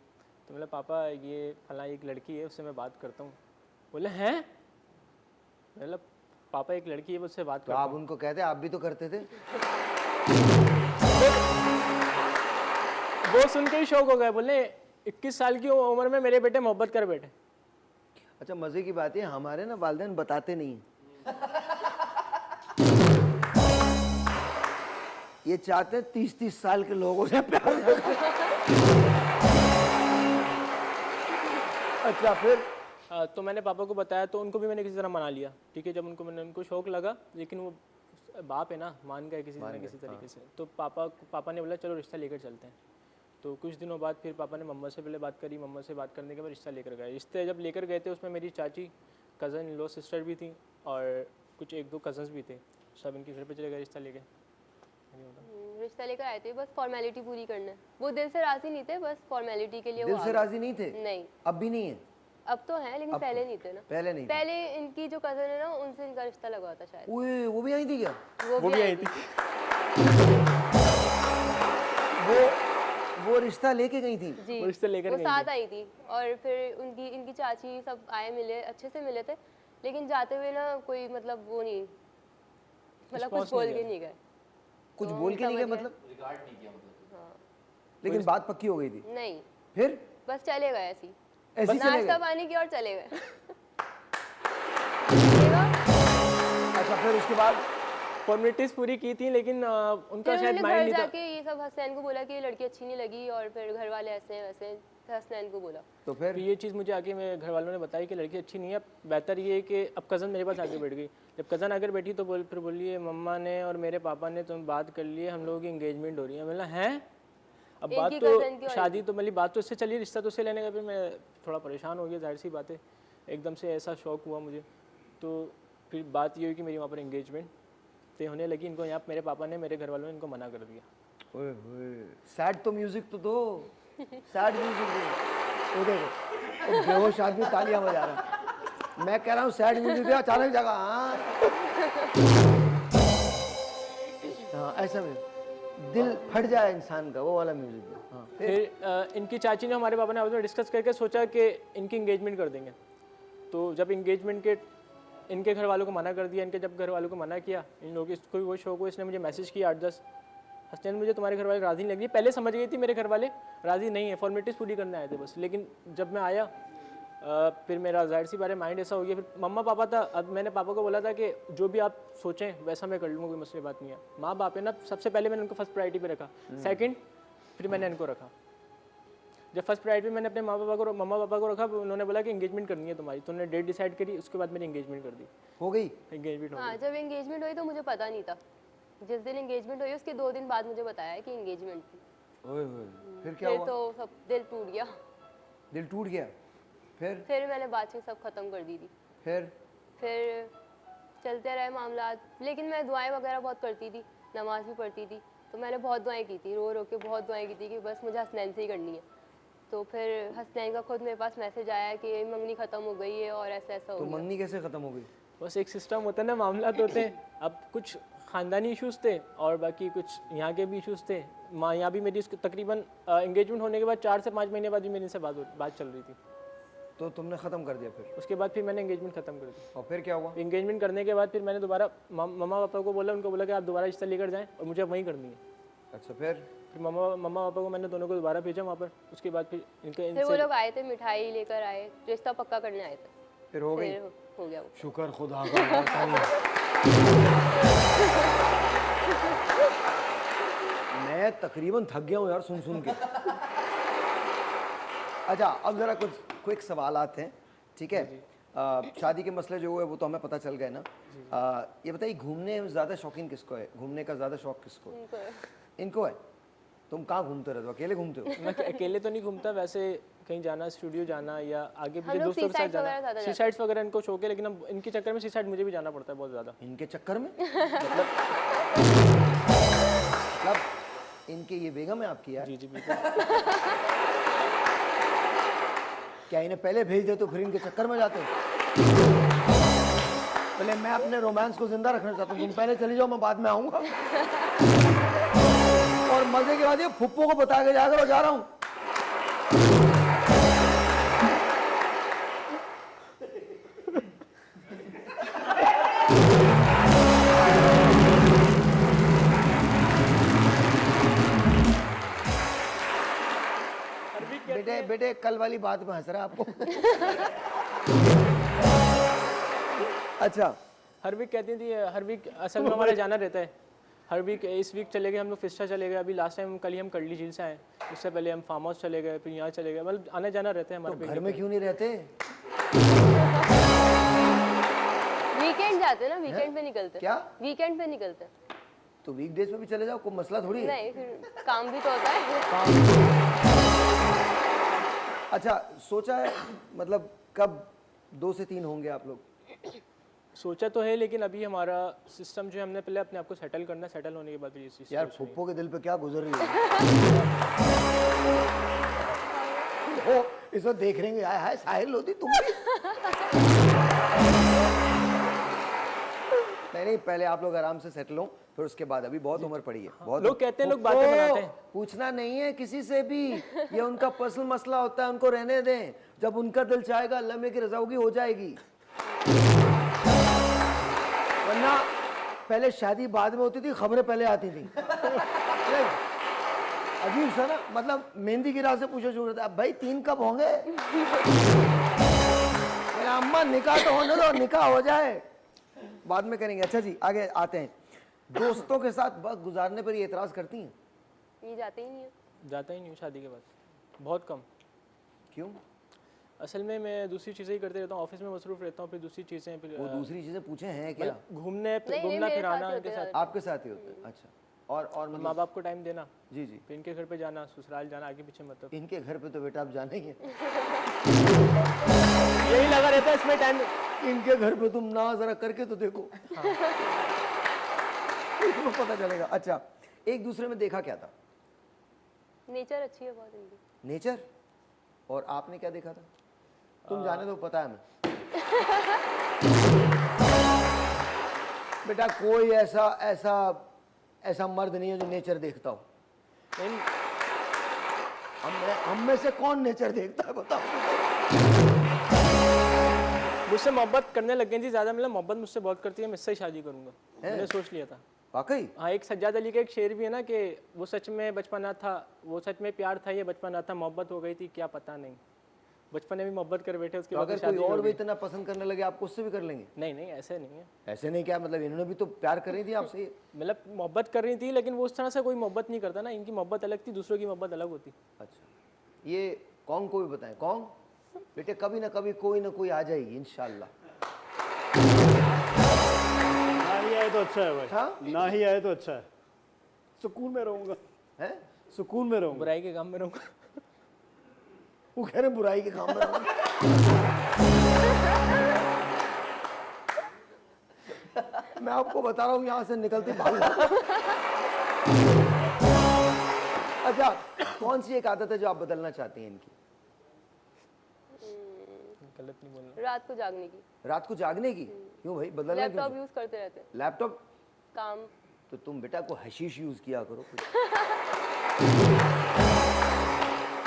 Speaker 7: तो बोला पापा ये फला एक लड़की है, उससे मैं बात करता हूँ। बोले हैं? मतलब पापा एक लड़की है, मैं उससे बात
Speaker 1: तो
Speaker 7: करता
Speaker 1: आप
Speaker 7: हूँ।
Speaker 1: उनको कहते, आप भी तो करते थे।
Speaker 7: वो सुन के ही शौक हो गए, बोले 21 साल की उम्र में मेरे बेटे मोहब्बत कर बैठे।
Speaker 1: अच्छा, मजे की बात है, हमारे ना वालिदैन बताते नहीं हैं। ये चाहते हैं 30-30 साल के लोगों से प्यार ना करें। अच्छा, फिर?
Speaker 7: तो मैंने पापा को बताया, तो उनको भी मैंने किसी तरह मना लिया। ठीक है, जब उनको शौक लगा, लेकिन वो बाप है ना, मान गए किसी तरह किसी तरीके से। तो पापा ने बोला चलो रिश्ता लेकर चलते हैं। तो कुछ दिनों बाद फिर पापा ने मम्मा से पहले बात करी, मम्मा से बात करने के बाद रिश्ता लेकर गए। रिश्ते जब लेकर गए थे उसमें मेरी चाची, कज़न इन लॉ सिस्टर भी थी और कुछ 1-2 कज़न्स भी थे। सब इनके घर पे चले गए रिश्ता लेके।
Speaker 8: रिश्ता लेकर आए थे बस फॉर्मेलिटी पूरी करने। वो दिल से राजी नहीं थे, बस फॉर्मेलिटी के लिए
Speaker 1: दिल
Speaker 8: वो
Speaker 1: से
Speaker 8: आ गए।
Speaker 1: राजी नहीं थे?
Speaker 8: नहीं,
Speaker 1: अब भी नहीं है?
Speaker 8: अब तो है लेकिन पहले नहीं थे ना।
Speaker 1: पहले नहीं थे।
Speaker 8: पहले इनकी जो कजन है ना, उनसे इनका रिश्ता लगा हुआ था शायद।
Speaker 1: ओए, वो भी आई थी क्या?
Speaker 8: वो भी आई थी।
Speaker 1: वो रिश्ता लेके गई थी?
Speaker 8: जी,
Speaker 7: वो रिश्ता लेकर
Speaker 8: वो
Speaker 7: गई
Speaker 8: साथ आई थी। और फिर इनकी चाची सब आए, मिले, अच्छे से मिले थे। लेकिन जाते हुए ना कोई मतलब वो नहीं, मतलब कुछ
Speaker 7: Response
Speaker 8: बोल
Speaker 7: नहीं
Speaker 8: के
Speaker 7: दिया।
Speaker 8: नहीं गए।
Speaker 1: कुछ
Speaker 8: तो
Speaker 1: बोल के नहीं गए
Speaker 8: समझ गए।
Speaker 1: मतलब? लेकिन बात पक्की हो गई थी?
Speaker 8: नहीं,
Speaker 1: फिर
Speaker 8: बस चले गए ऐसे ही।
Speaker 1: ऐसे ही चले
Speaker 8: नाश्ता
Speaker 1: गए?
Speaker 8: पानी किया और चले गए।
Speaker 1: अच्छा, फिर उसके बाद?
Speaker 7: फॉर्मेलिटीज़ पूरी की थी, लेकिन उनका
Speaker 8: फिर
Speaker 7: शायद
Speaker 8: उन्होंने
Speaker 7: माइंड
Speaker 8: घर
Speaker 7: नहीं था।
Speaker 8: जाके ये सब हसनैन को बोला कि ये लड़की अच्छी नहीं लगी, और फिर घर वाले ऐसे हैं वैसे हैं। फिर हसनैन को बोला।
Speaker 1: तो फिर?
Speaker 7: फिर ये चीज़ मुझे आके मेरे घर वालों ने बताई कि लड़की अच्छी नहीं है, बेहतर ये है कि अब कज़न मेरे पास आके बैठ गई। जब कज़न आकर बैठी तो फिर बोलिए मम्मा ने और मेरे पापा ने तुम बात कर लिए, हम लोगों की इंगेजमेंट हो रही है। मतलब हैं? अब बात
Speaker 8: इनकी cousin की
Speaker 7: तो
Speaker 8: और
Speaker 7: शादी तो मतलब बात तो इससे चली, रिश्ता तो उससे लेने का। फिर मैं थोड़ा परेशान हो गया, जाहिर सी बात है, एकदम से ऐसा शौक हुआ मुझे। तो फिर बात ये हुई कि मेरी वहाँ पर इंगेजमेंट तय होने लगी। इनको यहाँ मेरे पापा ने, मेरे घर वालों ने इनको मना कर दिया।
Speaker 1: ओए होए, सैड तो म्यूजिक तो दो, सैड म्यूजिक दो। वो देखो, वो बेहोश आदमी तालियां बजा रहा है। मैं कह रहा हूँ सैड म्यूजिक दे, अचानक जगह। हाँ, ऐसा में दिल फट जाए इंसान का, वो वाला म्यूजिक दो। हाँ,
Speaker 7: फिर इनकी चाची ने हमारे पापा ने आपस में डिस्कस करके सोचा कि इनकी इंगेजमेंट कर देंगे। तो जब इंगेजमेंट के इनके घर वालों को मना कर दिया, इनके जब घर वालों को मना किया, इन लोगों की कोई वो शौक हो, इसने मुझे मैसेज किया 8-10, हसनैन मुझे तुम्हारे घर वाले राज़ी नहीं लग रही। पहले समझ गई थी मेरे घर वाले राज़ी नहीं है, फॉर्मेलिटीज़ पूरी करने आए थे बस। लेकिन जब मैं आया फिर मेरा जाहिर सी बारे माइंड ऐसा हो गया। फिर मम्मा पापा था, अब मैंने पापा को बोला था कि जो भी आप सोचें वैसा मैं कर लूँगा, कोई मसले बात नहीं है। माँ बाप है ना, सबसे पहले मैंने उनको फर्स्ट प्रायोरिटी पे रखा, सेकंड फिर मैंने इनको रखा। जब फर्स्ट प्रायोरिटी पे मैंने अपने मम्मा पापा को रखा, उन्होंने बोला कि इंगेजमेंट करनी है तुम्हारी, तो उन्होंने डेट डिसाइड करी, उसके बाद मैंने इंगेजमेंट कर दी।
Speaker 1: हो गई
Speaker 7: इंगेजमेंट हो
Speaker 8: हाँ, जब एंगेजमेंट हुई तो मुझे पता नहीं था। जिस दिन एंगेजमेंट हुई उसके 2 दिन बाद मुझे बताया कि एंगेजमेंट थी।
Speaker 1: ओए होए, फिर क्या
Speaker 8: फिर
Speaker 1: हुआ?
Speaker 8: तो सब दिल टूट गया।
Speaker 1: दिल टूट गया?
Speaker 8: फिर मैंने बातचीत सब खत्म कर दी थी। फिर चलते रहे मामला, लेकिन मैं दुआएं वगैरह बहुत करती थी, नमाज भी पढ़ती थी। तो मैंने बहुत दुआएं की थी, रो रो के बहुत दुआएं की थी कि बस मुझे हसनैन से ही करनी है। तो फिर हसनैन का खुद मेरे पास मैसेज आया कि मंगनी ख़त्म हो गई है और ऐसा ऐसा हो
Speaker 1: तो
Speaker 8: गया।
Speaker 1: मंगनी कैसे खत्म हो गई?
Speaker 7: बस एक सिस्टम होता है ना, मामला तो होते हैं। अब कुछ ख़ानदानी इश्यूज़ थे और बाकी कुछ यहाँ के भी इश्यूज़ थे। माँ यहाँ भी मेरी तकरीबन एंगेजमेंट होने के बाद 4 से 5 महीने बाद भी मेरी इनसे बात चल रही थी।
Speaker 1: तो तुमने खत्म कर दिया फिर?
Speaker 7: उसके बाद फिर मैंने एंगेजमेंट ख़त्म कर दी।
Speaker 1: और फिर क्या हुआ?
Speaker 7: एंगेजमेंट करने के बाद फिर मैंने दोबारा मम्मा पापा को बोला, उनको बोला कि आप दोबारा रिश्ता लेकर जाएं और मुझे अब वहीं करनी है।
Speaker 1: अच्छा फिर
Speaker 7: मम्मा मम्मा पापा को मैंने दोनों को दोबारा भेजा वहाँ पर। उसके बाद फिर
Speaker 8: फिर वो
Speaker 7: इनसे
Speaker 8: लोग आए थे, मिठाई लेकर आए, रिश्ता पक्का करने आए थे,
Speaker 1: फिर हो गई।
Speaker 8: फिर हो गया वो।
Speaker 1: शुक्र खुदा का ऐसा नहीं। मैं तकरीबन थक गया हूँ यार सुन के। अच्छा अब जरा कुछ क्विक सवाल आते हैं, ठीक है। शादी के मसले जो हुए वो तो हमें पता चल गए ना। ये बताइए घूमने में ज़्यादा शौकीन किसको है, घूमने का ज़्यादा शौक किसको है?
Speaker 8: उनको है।
Speaker 1: इनको है। तुम कहाँ घूमते रहते हो, अकेले घूमते हो?
Speaker 7: मैं अकेले तो नहीं घूमता, वैसे कहीं जाना, स्टूडियो जाना या आगे
Speaker 8: हम
Speaker 7: पीछे
Speaker 8: लोग
Speaker 7: दोस्तों के साथ
Speaker 8: seasides वगैरह
Speaker 7: जाना।
Speaker 8: ज़्यादा
Speaker 7: सी
Speaker 8: जाते
Speaker 7: साइड्स वगैरह इनको शौक है, लेकिन अब इनके चक्कर में सी साइड मुझे भी जाना पड़ता है बहुत ज़्यादा।
Speaker 1: इनके चक्कर में मतलब इनके ये बेगम है आपकी यार?
Speaker 7: जी जी बिल्कुल।
Speaker 1: क्या इन्हें पहले भेज दे तो फिर इनके चक्कर में जाते हो? पहले मैं अपने रोमांस को जिंदा रखना चाहता हूँ, तुम पहले चली जाओ, मैं बाद में आऊंगा। और मजे के बाद ये फुप्पो को बता के जाकर जा रहा हूँ। बेटे बेटे कल वाली बात में हंस रहा है आपको। अच्छा
Speaker 7: हर वीक कहती थी, हर वीक असल में हमारा जाना रहता है। हर वीक इस वीक चले गए हम लोग, फिस्टा चले गए, अभी लास्ट टाइम कल ही हम करली झील से आए, उससे पहले हम फार्म हाउस चले गए, फिर यहाँ चले गए, मतलब आना जाना रहता है
Speaker 1: तो
Speaker 7: हमारे।
Speaker 1: घर में क्यों नहीं रहते?
Speaker 8: वीकेंड जाते ना, वीकेंड पे निकलते।
Speaker 1: क्या?
Speaker 8: वीकेंड पे निकलते।
Speaker 1: तो वीकडेज में भी चले जाओ, कोई मसला थोड़ी है।
Speaker 8: नहीं, फिर काम भी तो होता है।
Speaker 1: अच्छा सोचा है मतलब कब 2 से 3 होंगे आप लोग?
Speaker 7: सोचा तो है, लेकिन अभी हमारा सिस्टम जो है, हमने पहले अपने आप को सेटल करना है, सेटल होने के बाद फिर ये चीज़
Speaker 1: यार फुप्पो के दिल पे क्या गुजर रही है? ओ इसको देख रहे हैं, हाय साहिल लोधी तुम भी। नहीं पहले आप लोग आराम से सेटल हो, फिर उसके बाद, अभी बहुत उम्र पड़ी है। बहुत
Speaker 7: लोग कहते हैं, लोग बातें बनाते हैं।
Speaker 1: पूछना नहीं है किसी से भी, ये उनका पर्सनल मसला होता है, उनको रहने दें। जब उनका दिल चाहेगा अल्लाह में की रजा होगी, हो जाएगी। वरना पहले शादी बाद में होती थी, खबरें पहले आती थी। अजीब सा ना, मतलब मेहंदी की रात से पूछा शुरू होता है, अब भाई 3 कब होंगे? मेरा अम्मा निकाह तो होने दो, निकाह हो जाए बाद में करेंगे। अच्छा जी आगे आते हैं। दोस्तों के साथ वक्त गुजारने पर ये एतराज करती हैं?
Speaker 8: ये जाते ही नहीं है।
Speaker 7: जाता ही नहीं हूँ शादी के बाद, बहुत कम।
Speaker 1: क्यों?
Speaker 7: असल में मैं दूसरी चीज़ें ही करते रहता हूँ, ऑफिस में मसरूफ रहता हूँ, फिर दूसरी चीज़ें, फिर
Speaker 1: वो दूसरी चीजें पूछे हैं क्या?
Speaker 7: घूमने
Speaker 8: नहीं,
Speaker 7: घूमना
Speaker 8: मेरे
Speaker 7: फिराना
Speaker 8: साथ ही
Speaker 7: इनके
Speaker 8: होते
Speaker 7: साथ,
Speaker 8: हैं।
Speaker 1: आपके साथ ही होता है? अच्छा और
Speaker 7: माँ
Speaker 1: मतलब
Speaker 7: बाप को टाइम देना,
Speaker 1: जी जी,
Speaker 7: फिर इनके घर पे जाना, ससुराल जाना, आगे पीछे मतलब
Speaker 1: इनके घर पे तो बेटा आप जाना ही है।
Speaker 7: यही लगा रहता है इसमें टाइम।
Speaker 1: इनके घर पे तुम ना जरा करके तो देखो, तुम्हें पता चलेगा। अच्छा एक दूसरे में देखा क्या था?
Speaker 8: नेचर अच्छी है बहुत इनकी।
Speaker 1: नेचर। और आपने क्या देखा था? तुम जाने दो, पता है हमें। बेटा कोई ऐसा ऐसा ऐसा मर्द नहीं है जो नेचर देखता हो।
Speaker 7: लेकिन
Speaker 1: हम में से कौन नेचर देखता है बताओ?
Speaker 7: मुझसे मोहब्बत करने लग गई थी ज़्यादा, मतलब मोहब्बत मुझसे बहुत करती है, मैं इससे ही शादी करूंगा, मैंने सोच लिया था।
Speaker 1: वाकई?
Speaker 7: हाँ, एक सज्जाद अली का एक शेर भी है ना कि वो सच में बचपना था, वो सच में प्यार था, ये बचपना था, मोहब्बत हो गई थी क्या पता नहीं। बचपन में भी मोहब्बत कर बैठे, उसके
Speaker 1: तो
Speaker 7: बाद
Speaker 1: अगर
Speaker 7: शादी
Speaker 1: कोई और
Speaker 7: हो
Speaker 1: भी
Speaker 7: गई।
Speaker 1: इतना पसंद करने लगे आपको, उससे भी कर लेंगे?
Speaker 7: नहीं नहीं ऐसे नहीं है,
Speaker 1: ऐसे नहीं, क्या मतलब इन्होंने भी तो प्यार कर रही थी आपसे?
Speaker 7: मतलब मोहब्बत कर रही थी, लेकिन वो उस तरह से कोई मोहब्बत नहीं करता ना, इनकी मोहब्बत अलग थी, दूसरों की मोहब्बत अलग होती।
Speaker 1: अच्छा ये कौन को भी बताएं? कौन? बेटे कभी ना कभी कोई ना कोई आ जाएगी इंशाल्लाह।
Speaker 3: ना ही आए तो अच्छा है भाई।
Speaker 1: हाँ?
Speaker 3: ना ही आए तो अच्छा है, सुकून में रहूंगा,
Speaker 1: हैं?
Speaker 3: सुकून में रहूंगा।
Speaker 7: बुराई के काम में रहूँगा।
Speaker 1: वो कह रहे बुराई के काम में रहूंगा। मैं आपको बता रहा हूँ यहाँ से निकलते भाग जाओ। अच्छा कौन सी एक आदत है जो आप बदलना चाहती हैं इनकी?
Speaker 7: गलत नहीं बोलना।
Speaker 8: रात को जागने की,
Speaker 1: रात को जागने की? क्यों भाई बदलना
Speaker 8: लैपटॉप
Speaker 1: क्यों?
Speaker 8: यूज करते रहते हैं,
Speaker 1: लैपटॉप?
Speaker 8: काम।
Speaker 1: तो तुम बेटा को हशीश यूज किया करो कुछ।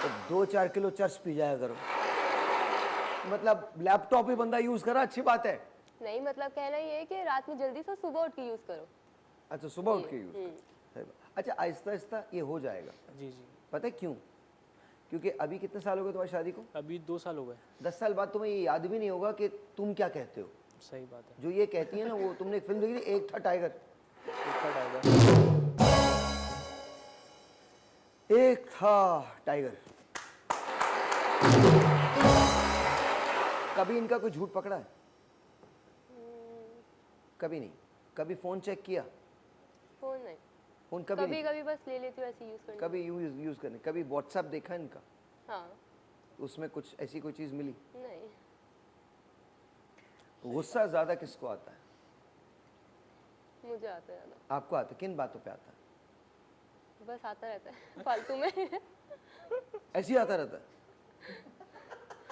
Speaker 1: तो 2-4 किलो चर्च पी जाया करो। मतलब लैपटॉप ही बंदा यूज करा अच्छी बात है।
Speaker 8: नहीं मतलब कहना ये है कि रात में जल्दी से सुबह उठ के यूज करो।
Speaker 1: अच्छा सुबह उठ के यूज। अच्छा आहिस्ता आहिस्ता ये हो जाएगा,
Speaker 7: जी जी।
Speaker 1: पता है क्यों? क्योंकि अभी कितने साल हो गए तुम्हारी शादी को?
Speaker 7: अभी 2 साल हो गए।
Speaker 1: 10 साल बाद तुम्हें ये याद भी नहीं होगा कि तुम क्या कहते हो।
Speaker 7: सही बात है।
Speaker 1: जो ये कहती है ना, वो तुमने एक फिल्म देखी थी, एक था टाइगर, एक था टाइगर। कभी इनका कोई झूठ पकड़ा है? कभी नहीं। कभी फोन चेक किया?
Speaker 8: फोन नहीं,
Speaker 1: फोन कभी
Speaker 8: कभी
Speaker 1: नहीं।
Speaker 8: कभी बस ले लेती हूँ ऐसे यूज करने।
Speaker 1: कभी यूज करने। कभी व्हाट्सएप देखा इनका?
Speaker 8: हाँ।
Speaker 1: उसमें कुछ ऐसी कोई चीज मिली?
Speaker 8: नहीं,
Speaker 1: गुस्सा ज्यादा किसको आता है?
Speaker 8: मुझे आता है ज्यादा।
Speaker 1: आपको आता है? किन बातों पे आता है?
Speaker 8: बस आता रहता है फालतू में।
Speaker 1: ऐसे ही आता रहता है?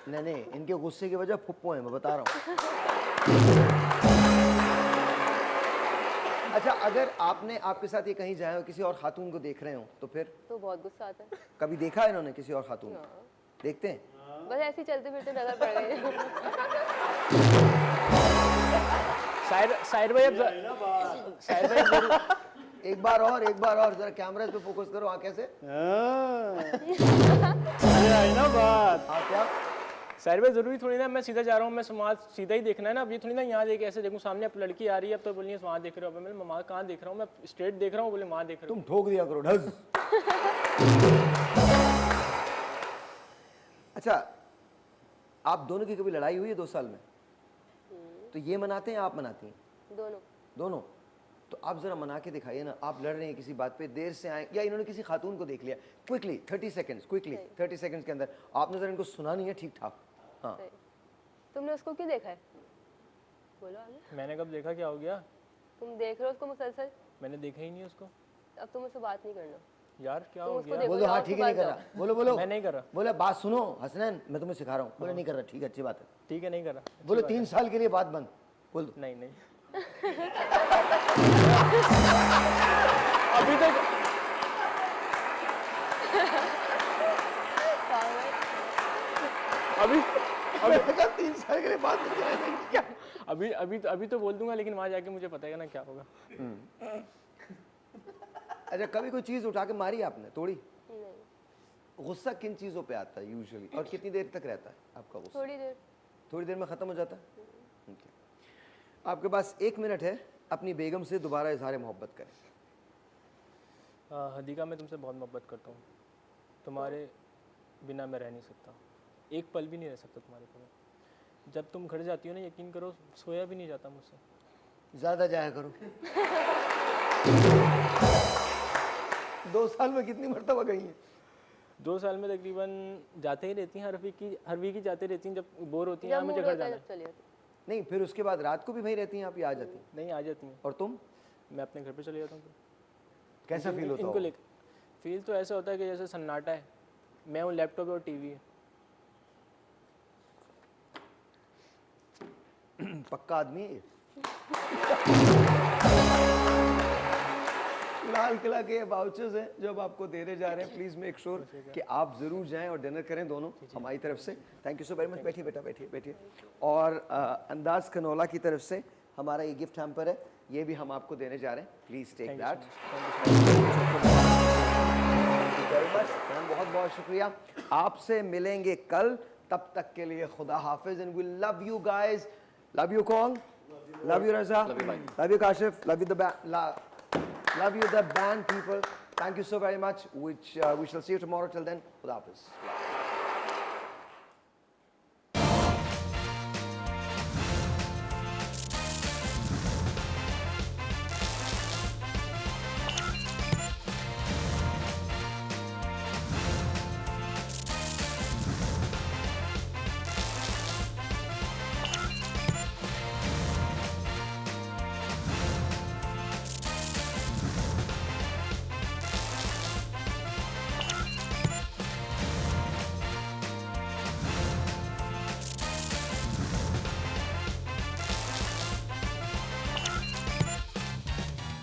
Speaker 1: नहीं नहीं, इनके गुस्से की वजह फुप्पो है, मैं बता रहा हूँ। अच्छा, अगर आपने आपके साथ ये कहीं जाए हो, किसी और खातून को देख रहे हो, तो फिर
Speaker 8: तो बहुत गुस्सा आता है।
Speaker 1: कभी देखा है इन्होंने किसी और खातून को?
Speaker 8: हाँ।
Speaker 1: देखते हैं?
Speaker 8: बस ऐसे ही चलते फिरते नजर पड़ गए।
Speaker 7: साहिर भाई अब साहिर भाई जरूर-
Speaker 1: एक बार और जरा कैमरा पे फोकस करो, आंखें से।
Speaker 3: है ना बात।
Speaker 1: हाँ, क्या?
Speaker 7: साहिर भाई जरूरी थोड़ी ना मैं सीधा जा रहा हूँ, मैं समाज सीधा ही देखना है ना। अब ये थोड़ी ना यहाँ देख ऐसे देखूँ, सामने अब लड़की आ रही है, अब तो बोलिए वहाँ देख रहे हो। अब मैं वहाँ कहाँ देख रहा हूँ, मैं स्ट्रेट देख रहा हूँ, बोले वहाँ देख रहे हो।
Speaker 1: तुम ठोक दिया करो ढज। अच्छा, आप दोनों की कभी लड़ाई हुई है 2 साल में? तो ये मनाते हैं, आप मनाती हैं?
Speaker 8: दोनों।
Speaker 1: दोनों। तो आप जरा मना के दिखाइए ना। आप लड़ रहे हैं किसी बात पे, देर से आए, या इन्होंने किसी खातून को देख लिया, क्विकली 30 सेकंड्स, क्विकली 30 सेकंड्स के अंदर आपने जरा इनको सुना नहीं है ठीक ठाक। हाँ,
Speaker 8: सही। तुमने उसको क्यों देखा है? बोलो आगे।
Speaker 7: मैंने कब देखा, क्या हो गया?
Speaker 8: तुम देख रहे हो उसको मुसलसल,
Speaker 7: मैंने देखा ही नहीं उसको।
Speaker 8: अब तुम उससे बात नहीं करना।
Speaker 7: यार क्या
Speaker 8: तुम
Speaker 7: हो
Speaker 8: उसको
Speaker 7: गया?
Speaker 8: देखो,
Speaker 1: बोलो हाँ
Speaker 8: जाओ
Speaker 1: ठीक
Speaker 8: उसके
Speaker 1: है, नहीं
Speaker 8: पास
Speaker 1: कर
Speaker 8: जाओ।
Speaker 1: रहा। बोलो बोलो।
Speaker 7: मैं नहीं कर रहा।
Speaker 1: बोले बात सुनो हसनैन, मैं तुम्हें सिखा रहा हूँ। बोले नहीं कर रहा, ठीक है, अच्छी बात है।
Speaker 7: ठीक है, नहीं कर रहा।
Speaker 1: बोलो 3 साल के लिए बात बंद, बोल दो।
Speaker 7: नहीं नहीं। अभी तक अभी
Speaker 1: अभी 3 साल के लिए बात बंद करें क्या?
Speaker 7: अभी तो बोल दूंगा, लेकिन वहां जाके मुझे पता है ना क्या होगा।
Speaker 1: अच्छा, कभी कोई चीज उठा के मारी आपने, तोड़ी?
Speaker 8: नहीं,
Speaker 1: गुस्सा किन चीजों पे आता है यूजुअली, और कितनी देर तक रहता है आपका गुस्सा?
Speaker 8: थोड़ी देर।
Speaker 1: थोड़ी देर में खत्म हो जाता है? Okay. आपके पास 1 मिनट है, अपनी बेगम से दोबारा इजहार मोहब्बत करें।
Speaker 7: हदीका, मैं तुमसे बहुत मोहब्बत करता हूँ। तुम्हारे बिना मैं रह नहीं सकता, एक पल भी नहीं रह सकता तुम्हारे बिना। जब तुम घर जाती हो ना, यकीन करो सोया भी नहीं जाता मुझसे।
Speaker 1: ज्यादा जाया करो। 2 साल में कितनी मरतबा गई है?
Speaker 7: 2 साल में तकरीबन जाते ही रहती हैं, हर वीक ही जाते रहती हैं। जब बोर होती हैं,
Speaker 8: जब
Speaker 7: हाँ मुझे
Speaker 8: मूड
Speaker 7: घर
Speaker 8: होता है
Speaker 7: जाना
Speaker 8: जब
Speaker 7: है।
Speaker 8: चली जाती।
Speaker 1: नहीं, फिर उसके बाद रात को भी वहीं रहती हैं आप, या आ जाती हैं?
Speaker 7: नहीं, आ जाती हैं।
Speaker 1: और तुम?
Speaker 7: मैं अपने घर पे चले जाता हूँ।
Speaker 1: कैसा फील होता
Speaker 7: इनको
Speaker 1: हो?
Speaker 7: लेकर फील तो ऐसा होता है कि जैसे सन्नाटा है, मैं हूँ, लैपटॉप है और टीवी है।
Speaker 1: पक्का आदमी है ये। लाल किला के वाउचर्स हैं जो अब आपको देने जा रहे हैं। प्लीज मेक श्योर कि आप जरूर जाएं और डिनर करें दोनों हमारी तरफ से। Thank you so very much. बैठिए बेटा, बैठिए बैठिए। और अंदाज खनौला की तरफ से हमारा ये गिफ्ट हैम्पर है, ये भी हम आपको देने जा रहे हैं। Please take that. बहुत बहुत शुक्रिया। आपसे मिलेंगे कल, तब तक के लिए खुदा हाफिज and we love you guys. Love you कौन? Love you Raza, love you Kashif, love you the love you the band people. Thank you so very much, which we shall see you tomorrow. Till then, खुदा हाफिज।